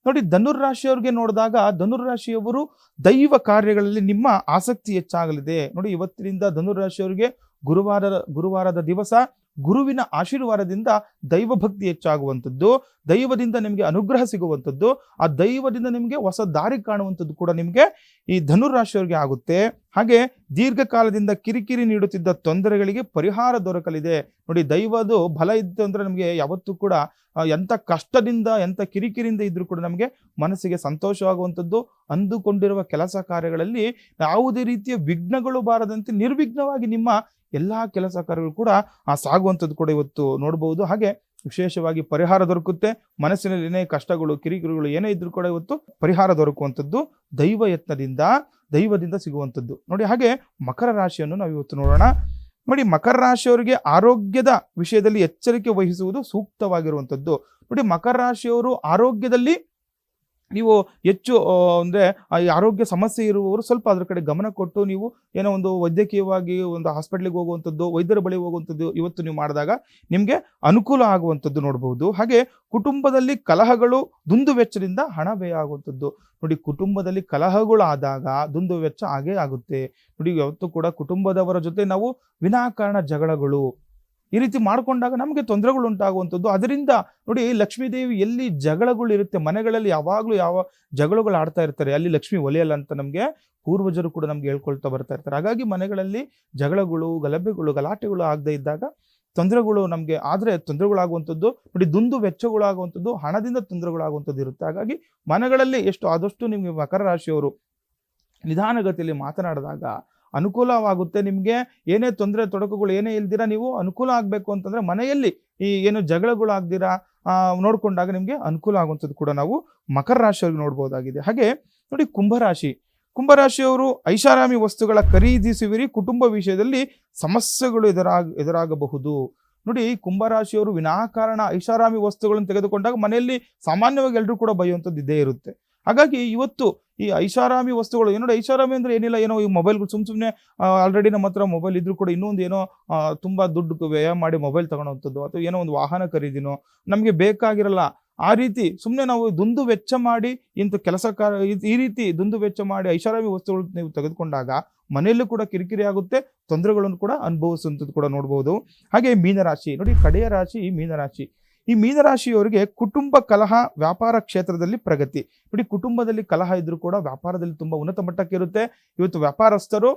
ನೋಡಿ, ಧನುರ್ರಾಶಿಯವ್ರಿಗೆ ನೋಡಿದಾಗ ಧನುರ್ರಾಶಿಯವರು ದೈವ ಕಾರ್ಯಗಳಲ್ಲಿ ನಿಮ್ಮ ಆಸಕ್ತಿ ಹೆಚ್ಚಾಗಲಿದೆ. ನೋಡಿ, ಇವತ್ತಿನಿಂದ ಧನುರ್ರಾಶಿಯವರಿಗೆ ಗುರುವಾರದ ದಿವಸ ಗುರುವಿನ ಆಶೀರ್ವಾದದಿಂದ ದೈವ ಭಕ್ತಿ ಹೆಚ್ಚಾಗುವಂಥದ್ದು, ದೈವದಿಂದ ನಿಮಗೆ ಅನುಗ್ರಹ ಸಿಗುವಂಥದ್ದು, ಆ ದೈವದಿಂದ ನಿಮಗೆ ಹೊಸ ದಾರಿ ಕಾಣುವಂಥದ್ದು ಕೂಡ ನಿಮಗೆ ಈ ಧನುರಾಶಿಯವರಿಗೆ ಆಗುತ್ತೆ. ಹಾಗೆ ದೀರ್ಘಕಾಲದಿಂದ ಕಿರಿಕಿರಿ ನೀಡುತ್ತಿದ್ದ ತೊಂದರೆಗಳಿಗೆ ಪರಿಹಾರ ದೊರಕಲಿದೆ. ನೋಡಿ, ದೈವದು ಬಲ ಇತ್ತು ಅಂದ್ರೆ ನಮಗೆ ಯಾವತ್ತೂ ಕೂಡ ಎಂಥ ಕಷ್ಟದಿಂದ ಎಂಥ ಕಿರಿಕಿರಿಯಿಂದ ಇದ್ರೂ ಕೂಡ ನಮಗೆ ಮನಸ್ಸಿಗೆ ಸಂತೋಷವಾಗುವಂಥದ್ದು, ಅಂದುಕೊಂಡಿರುವ ಕೆಲಸ ಕಾರ್ಯಗಳಲ್ಲಿ ಯಾವುದೇ ರೀತಿಯ ವಿಘ್ನಗಳು ಬಾರದಂತೆ ನಿರ್ವಿಘ್ನವಾಗಿ ನಿಮ್ಮ ಎಲ್ಲಾ ಕೆಲಸ ಕಾರ್ಯಗಳು ಕೂಡ ಸಾಗುವಂಥದ್ದು ಕೂಡ ಇವತ್ತು ನೋಡಬಹುದು. ಹಾಗೆ ವಿಶೇಷವಾಗಿ ಪರಿಹಾರ ದೊರಕುತ್ತೆ. ಮನಸ್ಸಿನಲ್ಲಿ ಏನೇ ಕಷ್ಟಗಳು ಕಿರಿಕಿರಿಗಳು ಏನೇ ಇದ್ರೂ ಕೂಡ ಇವತ್ತು ಪರಿಹಾರ ದೊರಕುವಂಥದ್ದು ದೈವದಿಂದ ಸಿಗುವಂಥದ್ದು. ನೋಡಿ, ಹಾಗೆ ಮಕರ ರಾಶಿಯನ್ನು ನಾವು ಇವತ್ತು ನೋಡೋಣ. ನೋಡಿ, ಮಕರ ರಾಶಿಯವರಿಗೆ ಆರೋಗ್ಯದ ವಿಷಯದಲ್ಲಿ ಎಚ್ಚರಿಕೆ ವಹಿಸುವುದು ಸೂಕ್ತವಾಗಿರುವಂಥದ್ದು. ನೋಡಿ, ಮಕರ ರಾಶಿಯವರು ಆರೋಗ್ಯದಲ್ಲಿ ನೀವು ಹೆಚ್ಚು ಅಂದರೆ ಈ ಆರೋಗ್ಯ ಸಮಸ್ಯೆ ಇರುವವರು ಸ್ವಲ್ಪ ಅದ್ರ ಕಡೆ ಗಮನ ಕೊಟ್ಟು ನೀವು ಏನೋ ಒಂದು ವೈದ್ಯಕೀಯವಾಗಿ ಒಂದು ಹಾಸ್ಪಿಟ್ಲಿಗೆ ಹೋಗುವಂಥದ್ದು, ವೈದ್ಯರ ಬಳಿ ಹೋಗುವಂಥದ್ದು ಇವತ್ತು ನೀವು ಮಾಡಿದಾಗ ನಿಮಗೆ ಅನುಕೂಲ ಆಗುವಂಥದ್ದು ನೋಡ್ಬೋದು. ಹಾಗೆ ಕುಟುಂಬದಲ್ಲಿ ಕಲಹಗಳು, ದುಂದು ವೆಚ್ಚದಿಂದ ಹಣ ವ್ಯಯ ಆಗುವಂಥದ್ದು. ನೋಡಿ, ಕುಟುಂಬದಲ್ಲಿ ಕಲಹಗಳು ಆದಾಗ ದುಂದು ವೆಚ್ಚ ಆಗೇ ಆಗುತ್ತೆ. ನೋಡಿ, ಯಾವತ್ತೂ ಕೂಡ ಕುಟುಂಬದವರ ಜೊತೆ ನಾವು ವಿನಾಕಾರಣ ಜಗಳಗಳು ಈ ರೀತಿ ಮಾಡ್ಕೊಂಡಾಗ ನಮಗೆ ತೊಂದರೆಗಳು ಉಂಟಾಗುವಂಥದ್ದು. ಅದರಿಂದ ನೋಡಿ, ಲಕ್ಷ್ಮೀದೇವಿ ಎಲ್ಲಿ ಜಗಳಗಳು ಇರುತ್ತೆ, ಮನೆಗಳಲ್ಲಿ ಯಾವಾಗಲೂ ಯಾವ ಜಗಳಗಳು ಆಡ್ತಾ ಇರ್ತಾರೆ, ಅಲ್ಲಿ ಲಕ್ಷ್ಮಿ ಒಲೆಯಲ್ಲ ಅಂತ ನಮಗೆ ಪೂರ್ವಜರು ಕೂಡ ನಮ್ಗೆ ಹೇಳ್ಕೊಳ್ತಾ ಬರ್ತಾ ಇರ್ತಾರೆ. ಹಾಗಾಗಿ ಮನೆಗಳಲ್ಲಿ ಜಗಳಗಳು, ಗಲಾಟೆಗಳು ಆಗದೆ ಇದ್ದಾಗ ತೊಂದರೆಗಳು ನಮಗೆ ತೊಂದರೆಗಳಾಗುವಂಥದ್ದು. ನೋಡಿ, ದುಂದು ವೆಚ್ಚಗಳಾಗುವಂಥದ್ದು, ಹಣದಿಂದ ತೊಂದರೆಗಳಾಗುವಂಥದ್ದು ಇರುತ್ತೆ. ಹಾಗಾಗಿ ಮನೆಗಳಲ್ಲಿ ಆದಷ್ಟು ನಿಮಗೆ ಮಕರ ರಾಶಿಯವರು ನಿಧಾನಗತಿಯಲ್ಲಿ ಮಾತನಾಡಿದಾಗ ಅನುಕೂಲವಾಗುತ್ತೆ. ನಿಮಗೆ ಏನೇ ತೊಡಕುಗಳು ಏನೇ ಇಲ್ದಿರಾ ನೀವು ಅನುಕೂಲ ಆಗಬೇಕು ಅಂತಂದ್ರೆ ಮನೆಯಲ್ಲಿ ಈ ಏನು ಜಗಳಗಳು ಆಗ್ದಿರಾ ನೋಡ್ಕೊಂಡಾಗ ನಿಮಗೆ ಅನುಕೂಲ ಆಗುವಂಥದ್ದು ಕೂಡ ನಾವು ಮಕರ ರಾಶಿಯವ್ರಿಗೆ ನೋಡ್ಬೋದಾಗಿದೆ. ಹಾಗೆ ನೋಡಿ, ಕುಂಭರಾಶಿಯವರು ಐಷಾರಾಮಿ ವಸ್ತುಗಳ ಖರೀದಿಸುವಿರಿ. ಕುಟುಂಬ ವಿಷಯದಲ್ಲಿ ಸಮಸ್ಯೆಗಳು ಎದುರಾಗಬಹುದು. ನೋಡಿ, ಕುಂಭರಾಶಿಯವರು ವಿನಾಕಾರಣ ಐಷಾರಾಮಿ ವಸ್ತುಗಳನ್ನು ತೆಗೆದುಕೊಂಡಾಗ ಮನೆಯಲ್ಲಿ ಸಾಮಾನ್ಯವಾಗಿ ಎಲ್ಲರೂ ಕೂಡ ಬೈಯುವಂಥದ್ದು ಇದ್ದೇ ಇರುತ್ತೆ. ಹಾಗಾಗಿ ಇವತ್ತು ಈ ಐಷಾರಾಮಿ ವಸ್ತುಗಳು ನೋಡಿ, ಐಷಾರಾಮಿ ಅಂದ್ರೆ ಏನಿಲ್ಲ, ಏನೋ ಈ ಮೊಬೈಲ್ಗಳು ಸುಮ್ಮನೆ ಆಲ್ರೆಡಿ ನಮ್ಮ ಹತ್ರ ಮೊಬೈಲ್ ಇದ್ರೂ ಕೂಡ ಇನ್ನೊಂದು ಏನೋ ತುಂಬಾ ದುಡ್ಡು ವ್ಯಯ ಮಾಡಿ ಮೊಬೈಲ್ ತಗೊಳ್ಳೋವಂಥದ್ದು, ಅಥವಾ ಏನೋ ಒಂದು ವಾಹನ ಖರೀದಿನೋ ನಮಗೆ ಬೇಕಾಗಿರಲ್ಲ. ಆ ರೀತಿ ಸುಮ್ಮನೆ ನಾವು ದುಂದು ವೆಚ್ಚ ಮಾಡಿ ಈ ರೀತಿ ದುಂದು ವೆಚ್ಚ ಮಾಡಿ ಐಷಾರಾಮಿ ವಸ್ತುಗಳು ನೀವು ತೆಗೆದುಕೊಂಡಾಗ ಮನೆಯಲ್ಲೂ ಕೂಡ ಕಿರಿಕಿರಿ ಆಗುತ್ತೆ, ತೊಂದರೆಗಳನ್ನು ಕೂಡ ಅನುಭವಿಸುವಂಥದ್ದು ಕೂಡ ನೋಡ್ಬೋದು. ಹಾಗೆ ಮೀನರಾಶಿ. ನೋಡಿ, ಕಡೆಯ ರಾಶಿ ಮೀನರಾಶಿ. ಈ ಮೀನರಾಶಿಯವರಿಗೆ ಕುಟುಂಬ ಕಲಹ, ವ್ಯಾಪಾರ ಕ್ಷೇತ್ರದಲ್ಲಿ ಪ್ರಗತಿ. ನೋಡಿ, ಕುಟುಂಬದಲ್ಲಿ ಕಲಹ ಇದ್ರೂ ಕೂಡ ವ್ಯಾಪಾರದಲ್ಲಿ ತುಂಬಾ ಉನ್ನತ ಮಟ್ಟಕ್ಕೆ ಇರುತ್ತೆ. ಇವತ್ತು ವ್ಯಾಪಾರಸ್ಥರು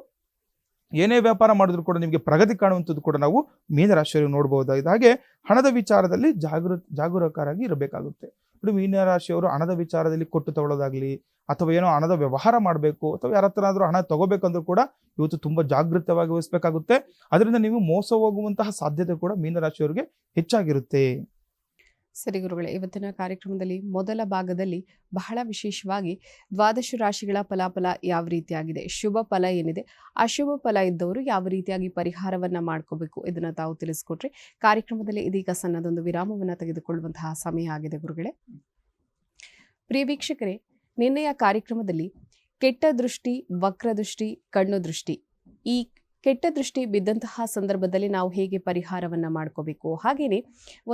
ಏನೇ ವ್ಯಾಪಾರ ಮಾಡಿದ್ರು ಕೂಡ ನಿಮಗೆ ಪ್ರಗತಿ ಕಾಣುವಂಥದ್ದು ಕೂಡ ನಾವು ಮೀನರಾಶಿಯವರು ನೋಡಬಹುದಾಗಿದೆ. ಹಾಗೆ ಹಣದ ವಿಚಾರದಲ್ಲಿ ಜಾಗರೂಕರಾಗಿ ಇರಬೇಕಾಗುತ್ತೆ. ನೋಡಿ, ಮೀನರಾಶಿಯವರು ಹಣದ ವಿಚಾರದಲ್ಲಿ ಕೊಟ್ಟು ತಗೊಳ್ಳೋದಾಗ್ಲಿ, ಅಥವಾ ಏನೋ ಹಣದ ವ್ಯವಹಾರ ಮಾಡಬೇಕು, ಅಥವಾ ಯಾರ ಹತ್ರ ಆದ್ರೂ ಹಣ ತಗೋಬೇಕಂದ್ರೂ ಕೂಡ ಇವತ್ತು ತುಂಬಾ ಜಾಗೃತವಾಗಿ ವಹಿಸಬೇಕಾಗುತ್ತೆ. ಅದರಿಂದ ನೀವು ಮೋಸ ಹೋಗುವಂತಹ ಸಾಧ್ಯತೆ ಕೂಡ ಮೀನರಾಶಿಯವರಿಗೆ ಹೆಚ್ಚಾಗಿರುತ್ತೆ. ಸರಿ ಗುರುಗಳೇ, ಇವತ್ತಿನ ಕಾರ್ಯಕ್ರಮದಲ್ಲಿ ಮೊದಲ ಭಾಗದಲ್ಲಿ ಬಹಳ ವಿಶೇಷವಾಗಿ ದ್ವಾದಶ ರಾಶಿಗಳ ಫಲಾಫಲ ಯಾವ ರೀತಿಯಾಗಿದೆ, ಶುಭ ಫಲ ಏನಿದೆ, ಅಶುಭ ಫಲ ಇದ್ದವರು ಯಾವ ರೀತಿಯಾಗಿ ಪರಿಹಾರವನ್ನ ಮಾಡ್ಕೋಬೇಕು, ಇದನ್ನ ತಾವು ತಿಳಿಸ್ಕೊಟ್ರಿ. ಕಾರ್ಯಕ್ರಮದಲ್ಲಿ ಇದೀಗ ಸಣ್ಣದೊಂದು ವಿರಾಮವನ್ನ ತೆಗೆದುಕೊಳ್ಳುವಂತಹ ಸಮಯ ಆಗಿದೆ ಗುರುಗಳೇ. ಪ್ರಿಯ ವೀಕ್ಷಕರೇ, ನಿನ್ನೆಯ ಕಾರ್ಯಕ್ರಮದಲ್ಲಿ ಕೆಟ್ಟ ದೃಷ್ಟಿ, ವಕ್ರದೃಷ್ಟಿ, ಕಣ್ಣು ದೃಷ್ಟಿ, ಈ ಕೆಟ್ಟ ದೃಷ್ಟಿ ಬಿದ್ದಂತಹ ಸಂದರ್ಭದಲ್ಲಿ ನಾವು ಹೇಗೆ ಪರಿಹಾರವನ್ನ ಮಾಡ್ಕೋಬೇಕು, ಹಾಗೇನೆ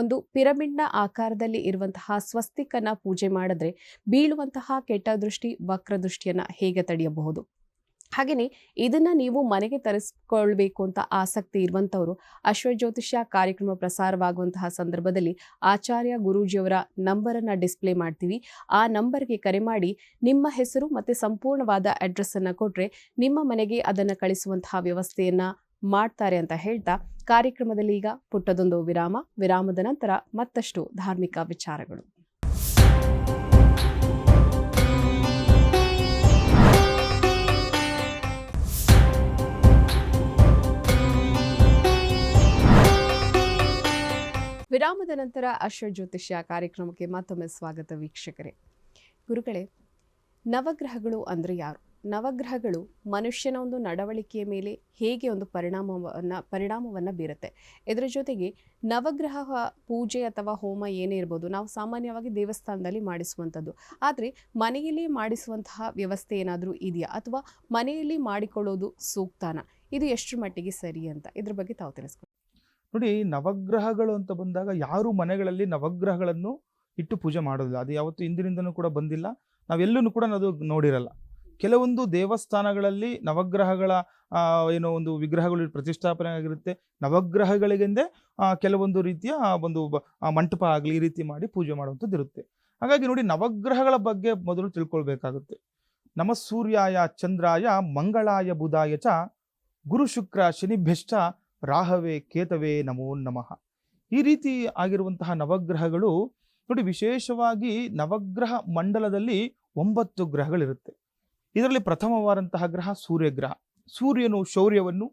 ಒಂದು ಪಿರಮಿಡ್ನ ಆಕಾರದಲ್ಲಿ ಇರುವಂತಹ ಸ್ವಸ್ತಿಕನ್ನ ಪೂಜೆ ಮಾಡಿದ್ರೆ ಬೀಳುವಂತಹ ಕೆಟ್ಟ ದೃಷ್ಟಿ, ವಕ್ರದೃಷ್ಟಿಯನ್ನ ಹೇಗೆ ತಡೆಯಬಹುದು, ಹಾಗೆಯೇ ಇದನ್ನ ನೀವು ಮನೆಗೆ ತರಿಸ್ಕೊಳ್ಬೇಕು ಅಂತ ಆಸಕ್ತಿ ಇರುವಂತವರು ಅಶ್ವಜ್ಯೋತಿಷ್ಯ ಕಾರ್ಯಕ್ರಮ ಪ್ರಸಾರವಾಗುವಂತಹ ಸಂದರ್ಭದಲ್ಲಿ ಆಚಾರ್ಯ ಗುರೂಜಿಯವರ ನಂಬರನ್ನ ಡಿಸ್ಪ್ಲೇ ಮಾಡ್ತೀವಿ. ಆ ನಂಬರ್ಗೆ ಕರೆ ಮಾಡಿ ನಿಮ್ಮ ಹೆಸರು ಮತ್ತೆ ಸಂಪೂರ್ಣವಾದ ಅಡ್ರೆಸ್ ಅನ್ನ ಕೊಟ್ರೆ ನಿಮ್ಮ ಮನೆಗೆ ಅದನ್ನ ಕಳಿಸುವಂತಹ ವ್ಯವಸ್ಥೆಯನ್ನ ಮಾಡ್ತಾರೆ ಅಂತ ಹೇಳ್ತಾ ಕಾರ್ಯಕ್ರಮದಲ್ಲಿ ಈಗ ಪುಟ್ಟದೊಂದು ವಿರಾಮದ ನಂತರ ಮತ್ತಷ್ಟು ಧಾರ್ಮಿಕ ವಿಚಾರಗಳು. ವಿರಾಮದ ನಂತರ ಅಶ್ವ ಜ್ಯೋತಿಷ್ಯ ಕಾರ್ಯಕ್ರಮಕ್ಕೆ ಮತ್ತೊಮ್ಮೆ ಸ್ವಾಗತ ವೀಕ್ಷಕರೇ. ಗುರುಗಳೇ, ನವಗ್ರಹಗಳು ಅಂದರೆ ಯಾರು? ನವಗ್ರಹಗಳು ಮನುಷ್ಯನ ಒಂದು ನಡವಳಿಕೆಯ ಮೇಲೆ ಹೇಗೆ ಒಂದು ಪರಿಣಾಮವನ್ನು ಬೀರುತ್ತೆ? ಇದರ ಜೊತೆಗೆ ನವಗ್ರಹ ಪೂಜೆ ಅಥವಾ ಹೋಮ ಏನೇ ಇರ್ಬೋದು, ನಾವು ಸಾಮಾನ್ಯವಾಗಿ ದೇವಸ್ಥಾನದಲ್ಲಿ ಮಾಡಿಸುವಂಥದ್ದು. ಆದರೆ ಮನೆಯಲ್ಲಿ ಮಾಡಿಸುವಂತಹ ವ್ಯವಸ್ಥೆ ಏನಾದರೂ ಇದೆಯಾ, ಅಥವಾ ಮನೆಯಲ್ಲಿ ಮಾಡಿಕೊಳ್ಳೋದು ಸೂಕ್ತನಾ? ಇದು ಎಷ್ಟರ ಮಟ್ಟಿಗೆ ಸರಿ ಅಂತ ಇದ್ರ ಬಗ್ಗೆ ತಾವು ತಿಳಿಸ್ಕೊಡಿ. ನೋಡಿ, ನವಗ್ರಹಗಳು ಅಂತ ಬಂದಾಗ ಯಾರು ಮನೆಗಳಲ್ಲಿ ನವಗ್ರಹಗಳನ್ನು ಇಟ್ಟು ಪೂಜೆ ಮಾಡೋದಿಲ್ಲ. ಅದು ಯಾವತ್ತು ಹಿಂದಿನಿಂದನೂ ಕೂಡ ಬಂದಿಲ್ಲ, ನಾವೆಲ್ಲೂ ಕೂಡ ಅದು ನೋಡಿರಲ್ಲ. ಕೆಲವೊಂದು ದೇವಸ್ಥಾನಗಳಲ್ಲಿ ನವಗ್ರಹಗಳ ಏನೋ ಒಂದು ವಿಗ್ರಹಗಳು ಪ್ರತಿಷ್ಠಾಪನೆ ಆಗಿರುತ್ತೆ. ನವಗ್ರಹಗಳಿಗೆಂದೇ ಕೆಲವೊಂದು ರೀತಿಯ ಒಂದು ಮಂಟಪ ಆಗಲಿ ಈ ರೀತಿ ಮಾಡಿ ಪೂಜೆ ಮಾಡುವಂಥದ್ದು ಇರುತ್ತೆ. ಹಾಗಾಗಿ ನೋಡಿ, ನವಗ್ರಹಗಳ ಬಗ್ಗೆ ಮೊದಲು ತಿಳ್ಕೊಳ್ಬೇಕಾಗುತ್ತೆ. ನಮ ಸೂರ್ಯಾಯ ಚಂದ್ರಾಯ ಮಂಗಳಾಯ ಬುಧಾಯ ಚ ಗುರು ಶುಕ್ರ ಶನಿಭ್ಯಶ್ಚ ರಾಹವೇ ಕೇತವೇ ನಮೋ ನಮಃ. ಈ ರೀತಿ ಆಗಿರುವಂತಹ ನವಗ್ರಹಗಳು ನೋಡಿ, ವಿಶೇಷವಾಗಿ ನವಗ್ರಹ ಮಂಡಲದಲ್ಲಿ 9 ಗ್ರಹಗಳಿರುತ್ತೆ. ಇದರಲ್ಲಿ ಪ್ರಥಮವಾದಂತಹ ಗ್ರಹ ಸೂರ್ಯಗ್ರಹ. ಸೂರ್ಯನು ಶೌರ್ಯವನ್ನು,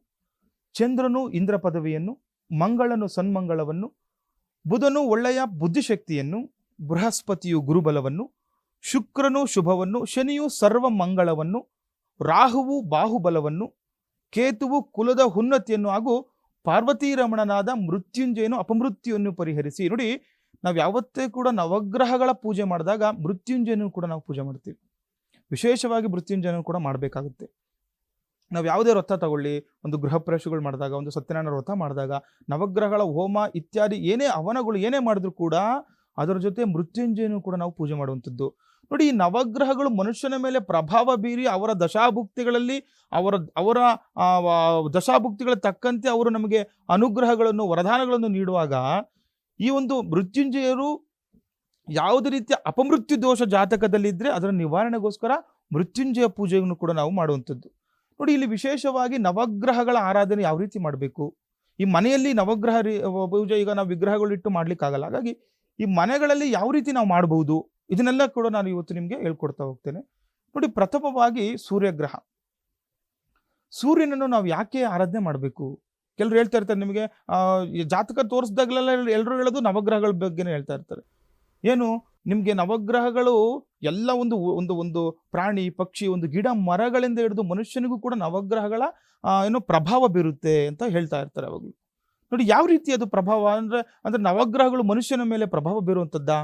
ಚಂದ್ರನು ಇಂದ್ರ ಪದವಿಯನ್ನು, ಮಂಗಳನು ಸನ್ಮಂಗಳವನ್ನು, ಬುಧನು ಒಳ್ಳೆಯ ಬುದ್ಧಿಶಕ್ತಿಯನ್ನು, ಬೃಹಸ್ಪತಿಯು ಗುರುಬಲವನ್ನು, ಶುಕ್ರನು ಶುಭವನ್ನು, ಶನಿಯು ಸರ್ವ ಮಂಗಳವನ್ನು, ರಾಹುವು ಬಾಹುಬಲವನ್ನು, ಕೇತುವು ಕುಲದ ಉನ್ನತಿಯನ್ನು ಹಾಗೂ ಪಾರ್ವತೀ ರಮಣನಾದ ಮೃತ್ಯುಂಜಯನು ಅಪಮೃತ್ಯುವನ್ನು ಪರಿಹರಿಸಿ. ನೋಡಿ, ನಾವು ಯಾವತ್ತೇ ಕೂಡ ನವಗ್ರಹಗಳ ಪೂಜೆ ಮಾಡಿದಾಗ ಮೃತ್ಯುಂಜಯನೂ ಕೂಡ ನಾವು ಪೂಜೆ ಮಾಡ್ತೀವಿ. ವಿಶೇಷವಾಗಿ ಮೃತ್ಯುಂಜಯನೂ ಕೂಡ ಮಾಡಬೇಕಾಗುತ್ತೆ. ನಾವು ಯಾವುದೇ ವ್ರತ ತಗೊಳ್ಳಿ, ಒಂದು ಗೃಹ ಪ್ರವೇಶಗಳು ಮಾಡಿದಾಗ, ಒಂದು ಸತ್ಯನಾರಾಯಣ ವ್ರತ ಮಾಡಿದಾಗ, ನವಗ್ರಹಗಳ ಹೋಮ ಇತ್ಯಾದಿ ಏನೇ ಹವನಗಳು ಏನೇ ಮಾಡಿದ್ರು ಕೂಡ ಅದರ ಜೊತೆ ಮೃತ್ಯುಂಜಯನೂ ಕೂಡ ನಾವು ಪೂಜೆ ಮಾಡುವಂಥದ್ದು. ನೋಡಿ, ಈ ನವಗ್ರಹಗಳು ಮನುಷ್ಯನ ಮೇಲೆ ಪ್ರಭಾವ ಬೀರಿ ಅವರ ದಶಾಭುಕ್ತಿಗಳಲ್ಲಿ ಅವರ ದಶಾಭುಕ್ತಿಗಳ ತಕ್ಕಂತೆ ಅವರು ನಮಗೆ ಅನುಗ್ರಹಗಳನ್ನು ವರದಾನಗಳನ್ನು ನೀಡುವಾಗ ಈ ಒಂದು ಮೃತ್ಯುಂಜಯರು ಯಾವುದೇ ರೀತಿಯ ಅಪಮೃತ್ಯು ದೋಷ ಜಾತಕದಲ್ಲಿದ್ದರೆ ಅದರ ನಿವಾರಣೆಗೋಸ್ಕರ ಮೃತ್ಯುಂಜಯ ಪೂಜೆಯನ್ನು ಕೂಡ ನಾವು ಮಾಡುವಂಥದ್ದು. ನೋಡಿ, ಇಲ್ಲಿ ವಿಶೇಷವಾಗಿ ನವಗ್ರಹಗಳ ಆರಾಧನೆ ಯಾವ ರೀತಿ ಮಾಡಬೇಕು, ಈ ಮನೆಯಲ್ಲಿ ನವಗ್ರಹ ಪೂಜೆ ಈಗ ನಾವು ವಿಗ್ರಹಗಳಿಟ್ಟು ಮಾಡ್ಲಿಕ್ಕಾಗಲ್ಲ. ಹಾಗಾಗಿ ಈ ಮನೆಗಳಲ್ಲಿ ಯಾವ ರೀತಿ ನಾವು ಮಾಡಬಹುದು, ಇದನ್ನೆಲ್ಲ ಕೂಡ ನಾನು ಇವತ್ತು ನಿಮಗೆ ಹೇಳ್ಕೊಡ್ತಾ ಹೋಗ್ತೇನೆ. ನೋಡಿ, ಪ್ರಥಮವಾಗಿ ಸೂರ್ಯಗ್ರಹ. ಸೂರ್ಯನನ್ನು ನಾವು ಯಾಕೆ ಆರಾಧನೆ ಮಾಡಬೇಕು? ಕೆಲವರು ಹೇಳ್ತಾ ಇರ್ತಾರೆ, ನಿಮಗೆ ಜಾತಕ ತೋರಿಸಿದಾಗಲೆಲ್ಲ ಎಲ್ಲರೂ ಹೇಳೋದು ನವಗ್ರಹಗಳ ಬಗ್ಗೆನೇ ಹೇಳ್ತಾ ಇರ್ತಾರೆ. ಏನು, ನಿಮಗೆ ನವಗ್ರಹಗಳು ಎಲ್ಲ ಒಂದು ಒಂದು ಒಂದು ಪ್ರಾಣಿ ಪಕ್ಷಿ, ಒಂದು ಗಿಡ ಮರಗಳಿಂದ ಹಿಡಿದು ಮನುಷ್ಯನಿಗೂ ಕೂಡ ನವಗ್ರಹಗಳ ಏನೋ ಪ್ರಭಾವ ಬೀರುತ್ತೆ ಅಂತ ಹೇಳ್ತಾ ಇರ್ತಾರೆ ಅವಾಗಲೂ. ನೋಡಿ, ಯಾವ ರೀತಿ ಅದು ಪ್ರಭಾವ ಅಂದ್ರೆ ನವಗ್ರಹಗಳು ಮನುಷ್ಯನ ಮೇಲೆ ಪ್ರಭಾವ ಬೀರುವಂಥದ್ದಾ?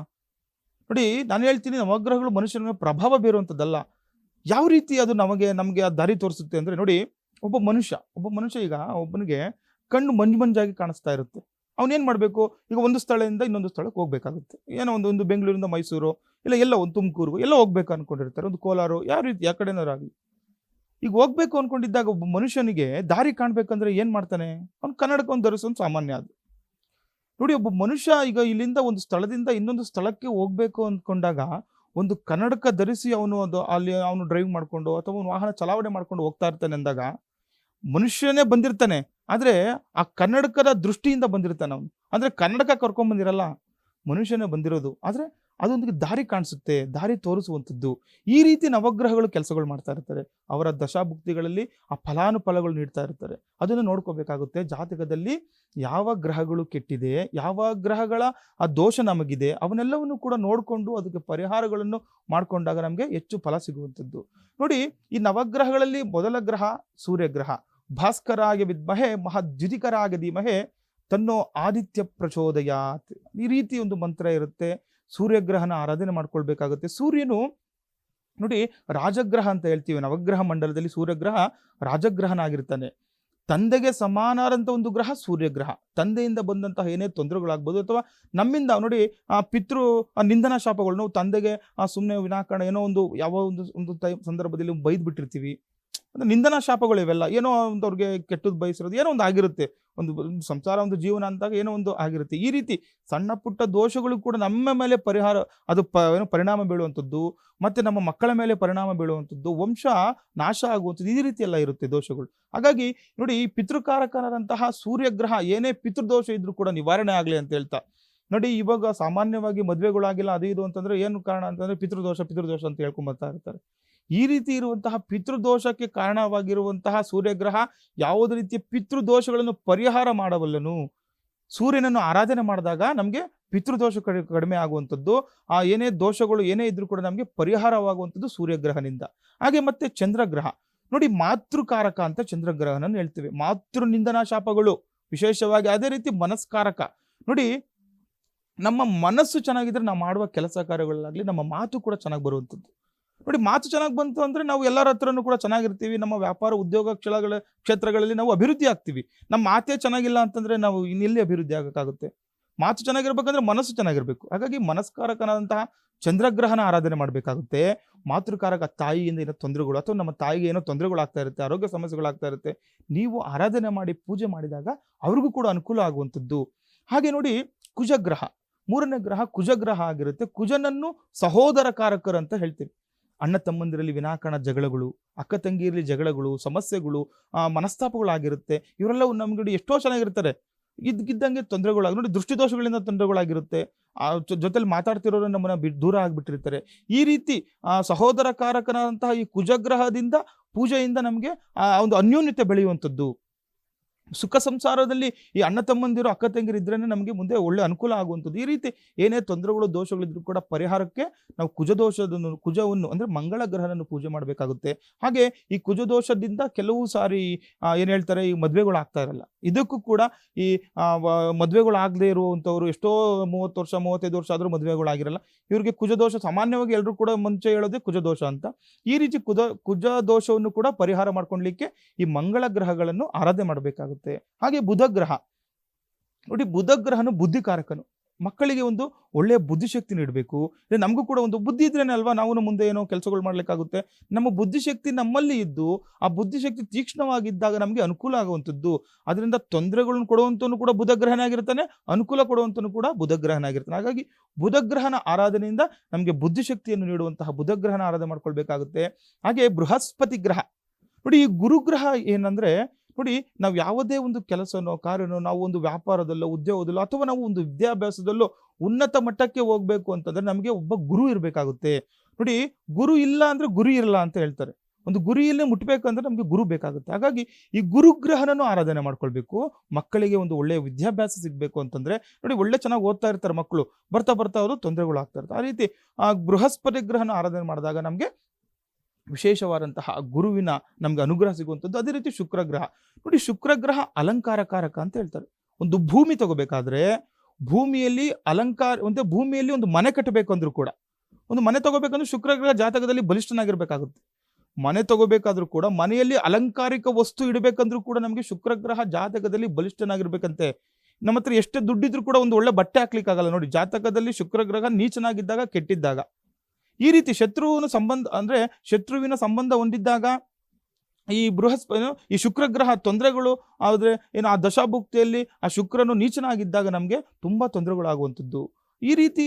ನೋಡಿ, ನಾನು ಹೇಳ್ತೀನಿ, ನವಗ್ರಹಗಳು ಮನುಷ್ಯನ ಮೇಲೆ ಪ್ರಭಾವ ಬೀರುವಂಥದ್ದಲ್ಲ. ಯಾವ ರೀತಿ ಅದು ನಮಗೆ ಆ ದಾರಿ ತೋರಿಸುತ್ತೆ ಅಂದರೆ, ನೋಡಿ, ಒಬ್ಬ ಮನುಷ್ಯ ಈಗ ಒಬ್ಬನಿಗೆ ಕಣ್ಣು ಮಂಜಾಗಿ ಕಾಣಿಸ್ತಾ ಇರುತ್ತೆ. ಅವನೇನು ಮಾಡಬೇಕು? ಈಗ ಒಂದು ಸ್ಥಳದಿಂದ ಇನ್ನೊಂದು ಸ್ಥಳಕ್ಕೆ ಹೋಗ್ಬೇಕಾಗುತ್ತೆ. ಏನೋ ಒಂದು ಬೆಂಗಳೂರಿಂದ ಮೈಸೂರು, ಇಲ್ಲ ಒಂದು ತುಮಕೂರು ಎಲ್ಲ ಹೋಗ್ಬೇಕು ಅನ್ಕೊಂಡಿರ್ತಾರೆ, ಒಂದು ಕೋಲಾರ, ಯಾವ ರೀತಿ ಯಾವ ಕಡೆನಾರು ಆಗಲಿ. ಈಗ ಹೋಗ್ಬೇಕು ಅನ್ಕೊಂಡಿದ್ದಾಗ ಒಬ್ಬ ಮನುಷ್ಯನಿಗೆ ದಾರಿ ಕಾಣ್ಬೇಕಂದ್ರೆ ಏನು ಮಾಡ್ತಾನೆ? ಅವ್ನು ಕನ್ನಡಕವನ್ನು ಧರಿಸೋದು ಸಾಮಾನ್ಯ ಅದು. ನೋಡಿ, ಒಬ್ಬ ಮನುಷ್ಯ ಈಗ ಇಲ್ಲಿಂದ ಒಂದು ಸ್ಥಳದಿಂದ ಇನ್ನೊಂದು ಸ್ಥಳಕ್ಕೆ ಹೋಗ್ಬೇಕು ಅಂದ್ಕೊಂಡಾಗ ಒಂದು ಕನ್ನಡಕ ಧರಿಸಿ ಅವನು ಡ್ರೈವ್ ಮಾಡಿಕೊಂಡು ಅಥವಾ ಒಂದು ವಾಹನ ಚಲಾವಣೆ ಮಾಡ್ಕೊಂಡು ಹೋಗ್ತಾ ಇರ್ತಾನೆ ಅಂದಾಗ ಮನುಷ್ಯನೇ ಬಂದಿರ್ತಾನೆ, ಆದರೆ ಆ ಕನ್ನಡಕದ ದೃಷ್ಟಿಯಿಂದ ಬಂದಿರ್ತಾನೆ ಅವನು. ಅಂದರೆ ಕನ್ನಡಕ ಕರ್ಕೊಂಡ್ಬಂದಿರಲ್ಲ, ಮನುಷ್ಯನೇ ಬಂದಿರೋದು. ಆದರೆ ಅದೊಂದಿಗೆ ದಾರಿ ಕಾಣಿಸುತ್ತೆ, ದಾರಿ ತೋರಿಸುವಂಥದ್ದು. ಈ ರೀತಿ ನವಗ್ರಹಗಳು ಕೆಲಸಗಳು ಮಾಡ್ತಾ ಇರ್ತಾರೆ. ಅವರ ದಶಾಭುಕ್ತಿಗಳಲ್ಲಿ ಆ ಫಲಾನುಫಲಗಳು ನೀಡ್ತಾ ಇರ್ತಾರೆ. ಅದನ್ನು ನೋಡ್ಕೋಬೇಕಾಗುತ್ತೆ. ಜಾತಕದಲ್ಲಿ ಯಾವ ಗ್ರಹಗಳು ಕೆಟ್ಟಿದೆ, ಯಾವ ಗ್ರಹಗಳ ಆ ದೋಷ ನಮಗಿದೆ, ಅವನ್ನೆಲ್ಲವನ್ನು ಕೂಡ ನೋಡಿಕೊಂಡು ಅದಕ್ಕೆ ಪರಿಹಾರಗಳನ್ನು ಮಾಡಿಕೊಂಡಾಗ ನಮಗೆ ಹೆಚ್ಚು ಫಲ ಸಿಗುವಂಥದ್ದು. ನೋಡಿ, ಈ ನವಗ್ರಹಗಳಲ್ಲಿ ಮೊದಲ ಗ್ರಹ ಸೂರ್ಯಗ್ರಹ. ಭಾಸ್ಕರಾಯ ವಿದ್ಮಹೆ ಮಹಾದ್ಯುತಿಕರಾಯ ಧೀಮಹೆ ತನ್ನೋ ಆದಿತ್ಯ ಪ್ರಚೋದಯಾತ್. ಈ ರೀತಿ ಒಂದು ಮಂತ್ರ ಇರುತ್ತೆ. ಸೂರ್ಯಗ್ರಹನ ಆರಾಧನೆ ಮಾಡ್ಕೊಳ್ಬೇಕಾಗುತ್ತೆ. ಸೂರ್ಯನು ನೋಡಿ ರಾಜಗ್ರಹ ಅಂತ ಹೇಳ್ತೀವಿ. ನವಗ್ರಹ ಮಂಡಲದಲ್ಲಿ ಸೂರ್ಯಗ್ರಹ ರಾಜಗ್ರಹನಾಗಿರ್ತಾನೆ. ತಂದೆಗೆ ಸಮಾನವಾದಂಥ ಒಂದು ಗ್ರಹ ಸೂರ್ಯಗ್ರಹ. ತಂದೆಯಿಂದ ಬಂದಂತಹ ಏನೇ ತೊಂದರೆಗಳಾಗ್ಬೋದು ಅಥವಾ ನಮ್ಮಿಂದ ನೋಡಿ ಪಿತೃ ನಿಂದನಾ ಶಾಪಗಳು, ನಾವು ತಂದೆಗೆ ಸುಮ್ಮನೆ ವಿನಾಕಾರಣ ಏನೋ ಯಾವ ಒಂದು ಸಂದರ್ಭದಲ್ಲಿ ಬೈದು ಬಿಟ್ಟಿರ್ತೀವಿ, ಅಂದ್ರೆ ನಿಂದನಾ ಶಾಪಗಳು ಇವೆಲ್ಲ. ಏನೋ ಒಂದು ಅವ್ರಿಗೆ ಕೆಟ್ಟದ್ದು ಬಯಸಿರೋದು, ಏನೋ ಒಂದು ಆಗಿರುತ್ತೆ. ಒಂದು ಸಂಸಾರ, ಒಂದು ಜೀವನ ಅಂತಾಗ ಏನೋ ಒಂದು ಆಗಿರುತ್ತೆ. ಈ ರೀತಿ ಸಣ್ಣ ಪುಟ್ಟ ದೋಷಗಳು ಕೂಡ ನಮ್ಮ ಮೇಲೆ ಪರಿಹಾರ, ಅದು ಏನೋ ಪರಿಣಾಮ ಬೀಳುವಂಥದ್ದು, ಮತ್ತೆ ನಮ್ಮ ಮಕ್ಕಳ ಮೇಲೆ ಪರಿಣಾಮ ಬೀಳುವಂಥದ್ದು, ವಂಶ ನಾಶ ಆಗುವಂಥದ್ದು, ಈ ರೀತಿ ಎಲ್ಲ ಇರುತ್ತೆ ದೋಷಗಳು. ಹಾಗಾಗಿ ನೋಡಿ, ಈ ಪಿತೃಕಾರಕನಂತಹ ಸೂರ್ಯಗ್ರಹ ಏನೇ ಪಿತೃದೋಷ ಇದ್ರೂ ಕೂಡ ನಿವಾರಣೆ ಆಗಲಿ ಅಂತ ಹೇಳ್ತಾ ನೋಡಿ. ಇವಾಗ ಸಾಮಾನ್ಯವಾಗಿ ಮದುವೆಗಳಾಗಿಲ್ಲ ಅದು ಇದು ಅಂತಂದ್ರೆ ಏನು ಕಾರಣ ಅಂತಂದ್ರೆ ಪಿತೃದೋಷ ಪಿತೃದೋಷ ಅಂತ ಹೇಳ್ಕೊಂಡ್ ಬರ್ತಾ ಇರ್ತಾರೆ. ಈ ರೀತಿ ಇರುವಂತಹ ಪಿತೃದೋಷಕ್ಕೆ ಕಾರಣವಾಗಿರುವಂತಹ ಸೂರ್ಯಗ್ರಹ ಯಾವುದೇ ರೀತಿಯ ಪಿತೃದೋಷಗಳನ್ನು ಪರಿಹಾರ ಮಾಡಬಲ್ಲನು. ಸೂರ್ಯನನ್ನು ಆರಾಧನೆ ಮಾಡಿದಾಗ ನಮಗೆ ಪಿತೃದೋಷ ಕಡಿಮೆ ಆಗುವಂಥದ್ದು, ಆ ಏನೇ ದೋಷಗಳು ಏನೇ ಇದ್ರೂ ಕೂಡ ನಮಗೆ ಪರಿಹಾರವಾಗುವಂಥದ್ದು ಸೂರ್ಯಗ್ರಹನಿಂದ. ಹಾಗೆ ಮತ್ತೆ ಚಂದ್ರಗ್ರಹ ನೋಡಿ, ಮಾತೃಕಾರಕ ಅಂತ ಚಂದ್ರಗ್ರಹನನ್ನು ಹೇಳ್ತೀವಿ. ಮಾತೃ ನಿಂದನಾ ಶಾಪಗಳು ವಿಶೇಷವಾಗಿ. ಅದೇ ರೀತಿ ಮನಸ್ಕಾರಕ ನೋಡಿ, ನಮ್ಮ ಮನಸ್ಸು ಚೆನ್ನಾಗಿದ್ರೆ ನಾವು ಮಾಡುವ ಕೆಲಸ ಕಾರ್ಯಗಳಾಗಲಿ, ನಮ್ಮ ಮಾತು ಕೂಡ ಚೆನ್ನಾಗಿ ಬರುವಂಥದ್ದು. ನೋಡಿ, ಮಾತು ಚೆನ್ನಾಗಿ ಬಂತು ಅಂದರೆ ನಾವು ಎಲ್ಲರ ಹತ್ರನೂ ಕೂಡ ಚೆನ್ನಾಗಿರ್ತೀವಿ. ನಮ್ಮ ವ್ಯಾಪಾರ ಉದ್ಯೋಗ ಕ್ಷೇತ್ರಗಳಲ್ಲಿ ನಾವು ಅಭಿವೃದ್ಧಿ ಆಗ್ತೀವಿ. ನಮ್ಮ ಮಾತೇ ಚೆನ್ನಾಗಿಲ್ಲ ಅಂತಂದರೆ ನಾವು ಇನ್ನೆಲ್ಲಿ ಅಭಿವೃದ್ಧಿ ಆಗೋಕ್ಕಾಗುತ್ತೆ? ಮಾತು ಚೆನ್ನಾಗಿರ್ಬೇಕಂದ್ರೆ ಮನಸ್ಸು ಚೆನ್ನಾಗಿರಬೇಕು. ಹಾಗಾಗಿ ಮನಸ್ಕಾರಕನಾದಂತಹ ಚಂದ್ರಗ್ರಹನ ಆರಾಧನೆ ಮಾಡಬೇಕಾಗುತ್ತೆ. ಮಾತೃಕಾರಕ ತಾಯಿಯಿಂದ ಏನೋ ತೊಂದರೆಗಳು ಅಥವಾ ನಮ್ಮ ತಾಯಿಗೆ ಏನೋ ತೊಂದರೆಗಳಾಗ್ತಾ ಇರುತ್ತೆ, ಆರೋಗ್ಯ ಸಮಸ್ಯೆಗಳಾಗ್ತಾ ಇರುತ್ತೆ, ನೀವು ಆರಾಧನೆ ಮಾಡಿ ಪೂಜೆ ಮಾಡಿದಾಗ ಅವ್ರಿಗೂ ಕೂಡ ಅನುಕೂಲ ಆಗುವಂಥದ್ದು. ಹಾಗೆ ನೋಡಿ, ಕುಜಗ್ರಹ ಮೂರನೇ ಗ್ರಹ ಕುಜಗ್ರಹ ಆಗಿರುತ್ತೆ. ಕುಜನನ್ನು ಸಹೋದರ ಕಾರಕರಂತ ಹೇಳ್ತೀವಿ. ಅಣ್ಣ ತಮ್ಮಂದಿರಲ್ಲಿ ವಿನಾಕಾರಣ ಜಗಳಗಳು, ಅಕ್ಕ ತಂಗಿಯಲ್ಲಿ ಜಗಳಗಳು, ಸಮಸ್ಯೆಗಳು, ಮನಸ್ತಾಪಗಳಾಗಿರುತ್ತೆ. ಇವರೆಲ್ಲ ನಮ್ಗೆ ಎಷ್ಟೋ ಚೆನ್ನಾಗಿರ್ತಾರೆ, ಇದ್ದಂಗೆ ತೊಂದರೆಗಳಾಗಿ ನೋಡಿ, ದೃಷ್ಟಿದೋಷಗಳಿಂದ ತೊಂದರೆಗಳಾಗಿರುತ್ತೆ. ಜೊತೆಲಿ ಮಾತಾಡ್ತಿರೋರು ನಮ್ಮನ್ನ ದೂರ ಆಗಿಬಿಟ್ಟಿರ್ತಾರೆ. ಈ ರೀತಿ ಸಹೋದರ ಕಾರಕನಾದಂತಹ ಈ ಕುಜಗ್ರಹದಿಂದ ಪೂಜೆಯಿಂದ ನಮಗೆ ಒಂದು ಅನ್ಯೋನ್ಯತೆ ಬೆಳೆಯುವಂಥದ್ದು. ಸುಖ ಸಂಸಾರದಲ್ಲಿ ಈ ಅಣ್ಣ ತಮ್ಮಂದಿರು ಅಕ್ಕ ತಂಗಿರು ಇದ್ರೇ ನಮಗೆ ಮುಂದೆ ಒಳ್ಳೆ ಅನುಕೂಲ ಆಗುವಂಥದ್ದು. ಈ ರೀತಿ ಏನೇ ತೊಂದರೆಗಳು ದೋಷಗಳಿದ್ರು ಕೂಡ ಪರಿಹಾರಕ್ಕೆ ನಾವು ಕುಜವನ್ನು ಅಂದರೆ ಮಂಗಳ ಗ್ರಹನನ್ನು ಪೂಜೆ ಮಾಡಬೇಕಾಗುತ್ತೆ. ಹಾಗೆ ಈ ಕುಜದೋಷದಿಂದ ಕೆಲವು ಸಾರಿ ಏನು ಹೇಳ್ತಾರೆ, ಈ ಮದುವೆಗಳು ಆಗ್ತಾ ಇರಲ್ಲ. ಇದಕ್ಕೂ ಕೂಡ ಈ ಮದುವೆಗಳಾಗದೇ ಇರುವಂಥವ್ರು ಎಷ್ಟೋ 30 ವರ್ಷ 35 ವರ್ಷ ಆದರೂ ಮದುವೆಗಳಾಗಿರಲ್ಲ. ಇವ್ರಿಗೆ ಕುಜದೋಷ ಸಾಮಾನ್ಯವಾಗಿ ಎಲ್ಲರೂ ಕೂಡ ಮುಂಚೆ ಹೇಳೋದೇ ಕುಜದೋಷ ಅಂತ. ಈ ರೀತಿ ಕುಜದೋಷವನ್ನು ಕೂಡ ಪರಿಹಾರ ಮಾಡ್ಕೊಳ್ಲಿಕ್ಕೆ ಈ ಮಂಗಳ ಗ್ರಹಗಳನ್ನು ಆರಾಧನೆ ಮಾಡಬೇಕಾಗುತ್ತೆ. ಹಾಗೆ ಬುಧಗ್ರಹ ನೋಡಿ, ಬುಧಗ್ರಹನು ಬುದ್ಧಿಕಾರಕನು. ಮಕ್ಕಳಿಗೆ ಒಂದು ಒಳ್ಳೆಯ ಬುದ್ಧಿಶಕ್ತಿ ನೀಡಬೇಕು. ನಮಗೂ ಕೂಡ ಒಂದು ಬುದ್ಧಿ ಇದ್ರೇನೆ ಅಲ್ವಾ ನಾವು ಮುಂದೆ ಏನೋ ಕೆಲಸಗಳು ಮಾಡ್ಲಿಕ್ಕಾಗುತ್ತೆ. ನಮ್ಮ ಬುದ್ಧಿಶಕ್ತಿ ನಮ್ಮಲ್ಲಿ ಇದ್ದು ಆ ಬುದ್ಧಿಶಕ್ತಿ ತೀಕ್ಷ್ಣವಾಗಿದ್ದಾಗ ನಮಗೆ ಅನುಕೂಲ ಆಗುವಂಥದ್ದು. ಅದರಿಂದ ತೊಂದರೆಗಳನ್ನು ಕೊಡುವಂತನು ಕೂಡ ಬುಧಗ್ರಹನೇ ಆಗಿರ್ತಾನೆ, ಅನುಕೂಲ ಕೊಡುವಂತನು ಕೂಡ ಬುಧಗ್ರಹನೇ ಆಗಿರ್ತಾನೆ. ಹಾಗಾಗಿ ಬುಧಗ್ರಹನ ಆರಾಧನೆಯಿಂದ ನಮಗೆ ಬುದ್ಧಿಶಕ್ತಿಯನ್ನು ನೀಡುವಂತಹ ಬುಧಗ್ರಹನ ಆರಾಧನೆ ಮಾಡ್ಕೊಳ್ಬೇಕಾಗುತ್ತೆ. ಹಾಗೆ ಬೃಹಸ್ಪತಿ ಗ್ರಹ ನೋಡಿ, ಈ ಗುರುಗ್ರಹ ಏನಂದ್ರೆ ನೋಡಿ, ನಾವು ಯಾವುದೇ ಒಂದು ಕೆಲಸನೋ ಕಾರ್ಯನೋ, ನಾವು ಒಂದು ವ್ಯಾಪಾರದಲ್ಲೋ ಉದ್ಯೋಗದಲ್ಲೋ ಅಥವಾ ನಾವು ಒಂದು ವಿದ್ಯಾಭ್ಯಾಸದಲ್ಲೋ ಉನ್ನತ ಮಟ್ಟಕ್ಕೆ ಹೋಗ್ಬೇಕು ಅಂತಂದ್ರೆ ನಮಗೆ ಒಬ್ಬ ಗುರು ಇರಬೇಕಾಗುತ್ತೆ. ನೋಡಿ, ಗುರು ಇಲ್ಲ ಅಂದ್ರೆ ಗುರಿ ಇರಲ್ಲ ಅಂತ ಹೇಳ್ತಾರೆ. ಒಂದು ಗುರಿಯಲ್ಲೇ ಮುಟ್ಬೇಕಂದ್ರೆ ನಮಗೆ ಗುರು ಬೇಕಾಗುತ್ತೆ. ಹಾಗಾಗಿ ಈ ಗುರುಗ್ರಹನನ್ನು ಆರಾಧನೆ ಮಾಡ್ಕೊಳ್ಬೇಕು. ಮಕ್ಕಳಿಗೆ ಒಂದು ಒಳ್ಳೆಯ ವಿದ್ಯಾಭ್ಯಾಸ ಸಿಗಬೇಕು ಅಂತಂದ್ರೆ ನೋಡಿ, ಒಳ್ಳೆ ಚೆನ್ನಾಗಿ ಓದ್ತಾ ಇರ್ತಾರೆ ಮಕ್ಕಳು, ಬರ್ತಾ ಅವರು ತೊಂದರೆಗಳು ಆಗ್ತಾ ಇರ್ತಾರೆ. ಆ ರೀತಿ ಬೃಹಸ್ಪತಿ ಗ್ರಹನ ಆರಾಧನೆ ಮಾಡಿದಾಗ ನಮಗೆ ವಿಶೇಷವಾದಂತಹ ಗುರುವಿನ ನಮ್ಗೆ ಅನುಗ್ರಹ ಸಿಗುವಂಥದ್ದು. ಅದೇ ರೀತಿ ಶುಕ್ರಗ್ರಹ ನೋಡಿ, ಶುಕ್ರಗ್ರಹ ಅಲಂಕಾರಕಾರಕ ಅಂತ ಹೇಳ್ತಾರೆ. ಒಂದು ಭೂಮಿ ತಗೋಬೇಕಾದ್ರೆ ಭೂಮಿಯಲ್ಲಿ ಭೂಮಿಯಲ್ಲಿ ಒಂದು ಮನೆ ಕಟ್ಟಬೇಕು ಅಂದ್ರೂ ಕೂಡ, ಒಂದು ಮನೆ ತಗೋಬೇಕಂದ್ರೆ ಶುಕ್ರಗ್ರಹ ಜಾತಕದಲ್ಲಿ ಬಲಿಷ್ಠನಾಗಿರ್ಬೇಕಾಗುತ್ತೆ. ಮನೆ ತಗೋಬೇಕಾದ್ರೂ ಕೂಡ ಮನೆಯಲ್ಲಿ ಅಲಂಕಾರಿಕ ವಸ್ತು ಇಡಬೇಕಂದ್ರೂ ಕೂಡ ನಮಗೆ ಶುಕ್ರಗ್ರಹ ಜಾತಕದಲ್ಲಿ ಬಲಿಷ್ಠನಾಗಿರ್ಬೇಕಂತೆ. ನಮ್ಮ ಹತ್ರ ಎಷ್ಟೇ ದುಡ್ಡಿದ್ರು ಕೂಡ ಒಂದು ಒಳ್ಳೆ ಬಟ್ಟೆ ಹಾಕ್ಲಿಕ್ಕೆ ಆಗಲ್ಲ ನೋಡಿ, ಜಾತಕದಲ್ಲಿ ಶುಕ್ರಗ್ರಹ ನೀಚನಾಗಿದ್ದಾಗ, ಕೆಟ್ಟಿದ್ದಾಗ. ಈ ರೀತಿ ಶತ್ರುವಿನ ಸಂಬಂಧ ಹೊಂದಿದ್ದಾಗ ಈ ಶುಕ್ರಗ್ರಹ ತೊಂದರೆಗಳು ಆದರೆ ಆ ದಶಾಭುಕ್ತಿಯಲ್ಲಿ ಆ ಶುಕ್ರನು ನೀಚನಾಗಿದ್ದಾಗ ನಮಗೆ ತುಂಬಾ ತೊಂದರೆಗಳಾಗುವಂಥದ್ದು. ಈ ರೀತಿ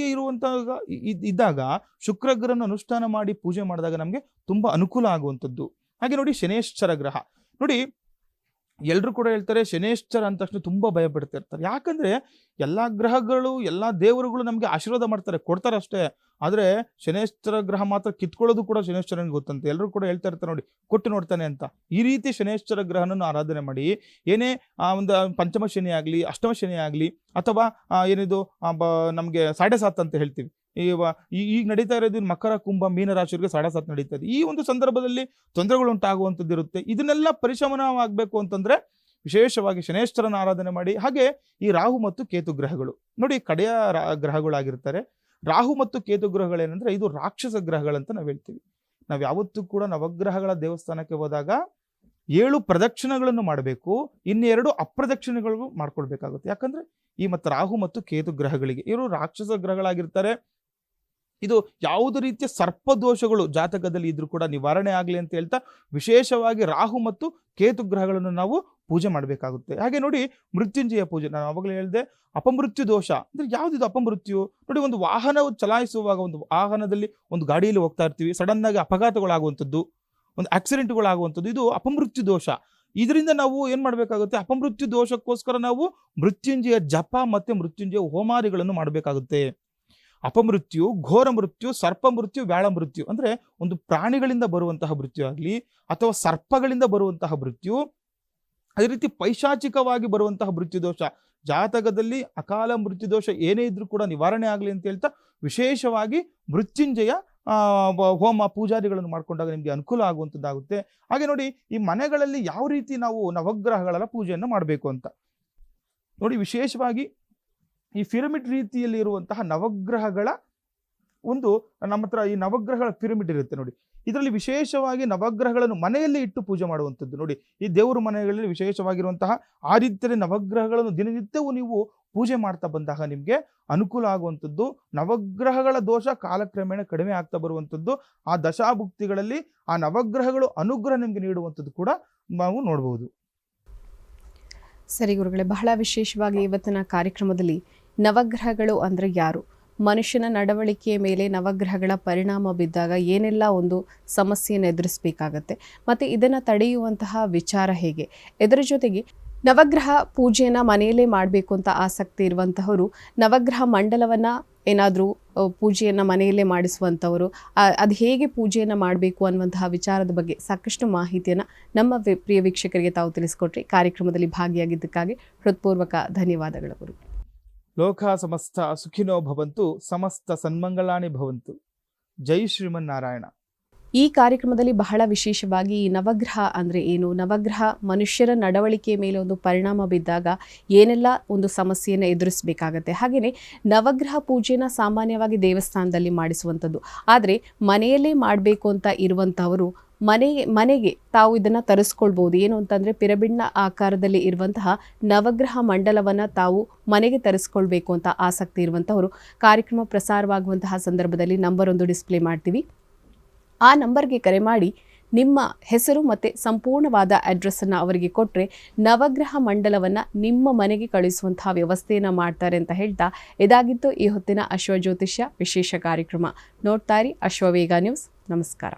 ಇದ್ದಾಗ ಶುಕ್ರಗ್ರಹನ ಅನುಷ್ಠಾನ ಮಾಡಿ ಪೂಜೆ ಮಾಡಿದಾಗ ನಮಗೆ ತುಂಬಾ ಅನುಕೂಲ ಆಗುವಂಥದ್ದು. ಹಾಗೆ ನೋಡಿ, ಶನೇಶ್ವರ ಗ್ರಹ ನೋಡಿ, ಎಲ್ಲರೂ ಕೂಡ ಹೇಳ್ತಾರೆ ಶನೇಶ್ವರ ಅಂದ ತಕ್ಷಣ ತುಂಬಾ ಭಯ ಪಡ್ತಾ ಇರ್ತಾರೆ. ಯಾಕಂದ್ರೆ ಎಲ್ಲಾ ಗ್ರಹಗಳು ಎಲ್ಲಾ ದೇವರುಗಳು ನಮಗೆ ಆಶೀರ್ವಾದ ಮಾಡ್ತಾರೆ, ಕೊಡ್ತಾರೆ ಅಷ್ಟೇ. ಆದ್ರೆ ಶನೇಶ್ವರ ಗ್ರಹ ಮಾತ್ರ ಕಿತ್ಕೊಳ್ಳೋದು ಕೂಡ ಶನೇಶ್ವರನಿಗೆ ಗೊತ್ತಂತೆ. ಎಲ್ಲರೂ ಕೂಡ ಹೇಳ್ತಾ ಇರ್ತಾರೆ ನೋಡಿ, ಕೊಟ್ಟು ನೋಡ್ತಾನೆ ಅಂತ. ಈ ರೀತಿ ಶನೇಶ್ವರ ಗ್ರಹನನ್ನು ಆರಾಧನೆ ಮಾಡಿ ಏನೇ ಒಂದು ಪಂಚಮ ಶನಿ ಆಗಲಿ, ಅಷ್ಟಮ ಶನಿ ಆಗಲಿ, ಅಥವಾ ಏನಿದು ನಮಗೆ 7.5 ಅಂತ ಹೇಳ್ತೀವಿ. ಈಗ ನಡೀತಾ ಇರೋದು ಮಕರ ಕುಂಭ ಮೀನ ರಾಶಿಯವರಿಗೆ 7.5 ನಡೀತಾ ಇದೆ. ಈ ಒಂದು ಸಂದರ್ಭದಲ್ಲಿ ತೊಂದರೆಗಳು ಉಂಟಾಗುವಂಥದ್ದು ಇರುತ್ತೆ. ಇದನ್ನೆಲ್ಲ ಪರಿಶಮನವಾಗಬೇಕು ಅಂತಂದ್ರೆ ವಿಶೇಷವಾಗಿ ಶನೇಶ್ವರನ ಆರಾಧನೆ ಮಾಡಿ. ಹಾಗೆ ಈ ರಾಹು ಮತ್ತು ಕೇತು ಗ್ರಹಗಳು ನೋಡಿ, ಕಡೆಯ ಗ್ರಹಗಳಾಗಿರ್ತಾರೆ. ರಾಹು ಮತ್ತು ಕೇತು ಗ್ರಹಗಳೇನಂದ್ರೆ ಇದು ರಾಕ್ಷಸ ಗ್ರಹಗಳಂತ ನಾವು ಹೇಳ್ತೀವಿ. ನಾವು ಯಾವತ್ತೂ ಕೂಡ ನವಗ್ರಹಗಳ ದೇವಸ್ಥಾನಕ್ಕೆ ಹೋದಾಗ 7 ಪ್ರದಕ್ಷಿಣೆಗಳನ್ನು ಮಾಡಬೇಕು, 2 ಅಪ್ರದಕ್ಷಿಣೆಗಳು ಮಾಡ್ಕೊಳ್ಬೇಕಾಗುತ್ತೆ. ಯಾಕಂದ್ರೆ ಈ ಮತ್ತು ರಾಹು ಮತ್ತು ಕೇತು ಗ್ರಹಗಳಿಗೆ ಇವರು ರಾಕ್ಷಸ ಗ್ರಹಗಳಾಗಿರ್ತಾರೆ. ಇದು ಯಾವುದೇ ರೀತಿಯ ಸರ್ಪದೋಷಗಳು ಜಾತಕದಲ್ಲಿ ಇದ್ರೂ ಕೂಡ ನಿವಾರಣೆ ಆಗಲಿ ಅಂತ ಹೇಳ್ತಾ ವಿಶೇಷವಾಗಿ ರಾಹು ಮತ್ತು ಕೇತು ಗ್ರಹಗಳನ್ನು ನಾವು ಪೂಜೆ ಮಾಡಬೇಕಾಗುತ್ತೆ. ಹಾಗೆ ನೋಡಿ ಮೃತ್ಯುಂಜಯ ಪೂಜೆ, ನಾನು ಅವಾಗಲೇ ಹೇಳಿದೆ ಅಪಮೃತ್ಯು ದೋಷ ಅಂದ್ರೆ ಯಾವುದಿದು ಅಪಮೃತ್ಯು? ನೋಡಿ, ಒಂದು ವಾಹನ ಚಲಾಯಿಸುವಾಗ, ಒಂದು ವಾಹನದಲ್ಲಿ ಒಂದು ಗಾಡಿಯಲ್ಲಿ ಹೋಗ್ತಾ ಇರ್ತೀವಿ, ಸಡನ್ ಆಗಿ ಅಪಘಾತಗಳಾಗುವಂಥದ್ದು, ಒಂದು ಆಕ್ಸಿಡೆಂಟ್ಗಳಾಗುವಂಥದ್ದು, ಇದು ಅಪಮೃತ್ಯು ದೋಷ. ಇದರಿಂದ ನಾವು ಏನ್ ಮಾಡಬೇಕಾಗುತ್ತೆ? ಅಪಮೃತ್ಯು ದೋಷಕ್ಕೋಸ್ಕರ ನಾವು ಮೃತ್ಯುಂಜಯ ಜಪ ಮತ್ತೆ ಮೃತ್ಯುಂಜಯ ಹೋಮಾದಿಗಳನ್ನು ಮಾಡಬೇಕಾಗುತ್ತೆ. ಅಪಮೃತ್ಯು, ಘೋರ ಮೃತ್ಯು, ಸರ್ಪ ಮೃತ್ಯು, ವ್ಯಾಳ ಮೃತ್ಯು ಅಂದ್ರೆ ಒಂದು ಪ್ರಾಣಿಗಳಿಂದ ಬರುವಂತಹ ಮೃತ್ಯು ಆಗಲಿ ಅಥವಾ ಸರ್ಪಗಳಿಂದ ಬರುವಂತಹ ಮೃತ್ಯು, ಅದೇ ರೀತಿ ಪೈಶಾಚಿಕವಾಗಿ ಬರುವಂತಹ ಮೃತ್ಯು ದೋಷ, ಜಾತಕದಲ್ಲಿ ಅಕಾಲ ಮೃತ್ಯು ದೋಷ ಏನೇ ಇದ್ರೂ ಕೂಡ ನಿವಾರಣೆ ಆಗಲಿ ಅಂತ ಹೇಳ್ತಾ ವಿಶೇಷವಾಗಿ ಮೃತ್ಯುಂಜಯ ಹೋಮ ಪೂಜಾದಿಗಳನ್ನು ಮಾಡ್ಕೊಂಡಾಗ ನಿಮಗೆ ಅನುಕೂಲ ಆಗುವಂಥದ್ದಾಗುತ್ತೆ. ಹಾಗೆ ನೋಡಿ, ಈ ಮನೆಗಳಲ್ಲಿ ಯಾವ ರೀತಿ ನಾವು ನವಗ್ರಹಗಳ ಪೂಜೆಯನ್ನು ಮಾಡಬೇಕು ಅಂತ ನೋಡಿ. ವಿಶೇಷವಾಗಿ ಈ ಪಿರಮಿಡ್ ರೀತಿಯಲ್ಲಿ ಇರುವಂತಹ ನವಗ್ರಹಗಳ ಒಂದು, ನಮ್ಮ ಹತ್ರ ಈ ನವಗ್ರಹಗಳ ಪಿರಮಿಡ್ ಇರುತ್ತೆ ನೋಡಿ. ಇದರಲ್ಲಿ ವಿಶೇಷವಾಗಿ ನವಗ್ರಹಗಳನ್ನು ಮನೆಯಲ್ಲಿ ಇಟ್ಟು ಪೂಜೆ ಮಾಡುವಂಥದ್ದು ನೋಡಿ. ಈ ದೇವರ ಮನೆಗಳಲ್ಲಿ ವಿಶೇಷವಾಗಿರುವಂತಹ ಆದಿತ್ಯರ ನವಗ್ರಹಗಳನ್ನು ದಿನನಿತ್ಯವೂ ನೀವು ಪೂಜೆ ಮಾಡ್ತಾ ಬಂದಾಗ ನಿಮಗೆ ಅನುಕೂಲ ಆಗುವಂಥದ್ದು. ನವಗ್ರಹಗಳ ದೋಷ ಕಾಲಕ್ರಮೇಣ ಕಡಿಮೆ ಆಗ್ತಾ ಬರುವಂಥದ್ದು, ಆ ದಶಾಭುಕ್ತಿಗಳಲ್ಲಿ ಆ ನವಗ್ರಹಗಳು ಅನುಗ್ರಹ ನಿಮಗೆ ನೀಡುವಂಥದ್ದು ಕೂಡ ನಾವು ನೋಡಬಹುದು. ಸರಿ ಗುರುಗಳೇ, ಬಹಳ ವಿಶೇಷವಾಗಿ ಇವತ್ತಿನ ಕಾರ್ಯಕ್ರಮದಲ್ಲಿ ನವಗ್ರಹಗಳು ಅಂದರೆ ಯಾರು, ಮನುಷ್ಯನ ನಡವಳಿಕೆಯ ಮೇಲೆ ನವಗ್ರಹಗಳ ಪರಿಣಾಮ ಬಿದ್ದಾಗ ಏನೆಲ್ಲ ಒಂದು ಸಮಸ್ಯೆಯನ್ನು ಎದುರಿಸಬೇಕಾಗತ್ತೆ, ಮತ್ತು ಇದನ್ನು ತಡೆಯುವಂತಹ ವಿಚಾರ ಹೇಗೆ, ಇದರ ಜೊತೆಗೆ ನವಗ್ರಹ ಪೂಜೆಯನ್ನು ಮನೆಯಲ್ಲೇ ಮಾಡಬೇಕು ಅಂತ ಆಸಕ್ತಿ ಇರುವಂತಹವರು ನವಗ್ರಹ ಮಂಡಲವನ್ನು ಏನಾದರೂ ಪೂಜೆಯನ್ನು ಮನೆಯಲ್ಲೇ ಮಾಡಿಸುವಂಥವರು, ಅದು ಹೇಗೆ ಪೂಜೆಯನ್ನು ಮಾಡಬೇಕು ಅನ್ನುವಂತಹ ವಿಚಾರದ ಬಗ್ಗೆ ಸಾಕಷ್ಟು ಮಾಹಿತಿಯನ್ನು ನಮ್ಮ ಪ್ರಿಯ ವೀಕ್ಷಕರಿಗೆ ತಾವು ತಿಳಿಸ್ಕೊಟ್ರಿ. ಕಾರ್ಯಕ್ರಮದಲ್ಲಿ ಭಾಗಿಯಾಗಿದ್ದಕ್ಕಾಗಿ ಹೃತ್ಪೂರ್ವಕ ಧನ್ಯವಾದಗಳು ಗುರು. ಲೋಕ ಸಮಸ್ತ ಸುಖಿನೋ ಭವಂತು, ಸಮಸ್ತ ಸನ್ಮಂಗಳಾನಿ ಭವಂತು. ಜೈ ಶ್ರೀಮನ್ನಾರಾಯಣ. ಈ ಕಾರ್ಯಕ್ರಮದಲ್ಲಿ ಬಹಳ ವಿಶೇಷವಾಗಿ ಈ ನವಗ್ರಹ ಅಂದರೆ ಏನು, ನವಗ್ರಹ ಮನುಷ್ಯರ ನಡವಳಿಕೆಯ ಮೇಲೆ ಒಂದು ಪರಿಣಾಮ ಬಿದ್ದಾಗ ಏನೆಲ್ಲ ಒಂದು ಸಮಸ್ಯೆಯನ್ನು ಎದುರಿಸಬೇಕಾಗತ್ತೆ, ಹಾಗೆಯೇ ನವಗ್ರಹ ಪೂಜೆನ ಸಾಮಾನ್ಯವಾಗಿ ದೇವಸ್ಥಾನದಲ್ಲಿ ಮಾಡಿಸುವಂಥದ್ದು, ಆದರೆ ಮನೆಯಲ್ಲೇ ಮಾಡಬೇಕು ಅಂತ ಇರುವಂಥವರು ಮನೆಗೆ ತಾವು ಇದನ್ನು ತರಿಸ್ಕೊಳ್ಬೋದು. ಏನು ಅಂತಂದರೆ ಪಿರಮಿಡ್ನ ಆಕಾರದಲ್ಲಿ ಇರುವಂತಹ ನವಗ್ರಹ ಮಂಡಲವನ್ನು ತಾವು ಮನೆಗೆ ತರಿಸ್ಕೊಳ್ಬೇಕು ಅಂತ ಆಸಕ್ತಿ ಇರುವಂಥವರು ಕಾರ್ಯಕ್ರಮ ಪ್ರಸಾರವಾಗುವಂತಹ ಸಂದರ್ಭದಲ್ಲಿ ನಂಬರ್ ಒಂದು ಡಿಸ್ಪ್ಲೇ ಮಾಡ್ತೀವಿ. ಆ ನಂಬರ್ಗೆ ಕರೆ ಮಾಡಿ ನಿಮ್ಮ ಹೆಸರು ಮತ್ತು ಸಂಪೂರ್ಣವಾದ ಅಡ್ರೆಸ್ಸನ್ನು ಅವರಿಗೆ ಕೊಟ್ಟರೆ ನವಗ್ರಹ ಮಂಡಲವನ್ನು ನಿಮ್ಮ ಮನೆಗೆ ಕಳಿಸುವಂತಹ ವ್ಯವಸ್ಥೆಯನ್ನು ಮಾಡ್ತಾರೆ ಅಂತ ಹೇಳ್ತಾ, ಇದಾಗಿತ್ತು ಈ ಹೊತ್ತಿನ ಅಶ್ವಜ್ಯೋತಿಷ್ಯ ವಿಶೇಷ ಕಾರ್ಯಕ್ರಮ. ನೋಡ್ತಾ ಇರಿ ಅಶ್ವವೇಗ ನ್ಯೂಸ್. ನಮಸ್ಕಾರ.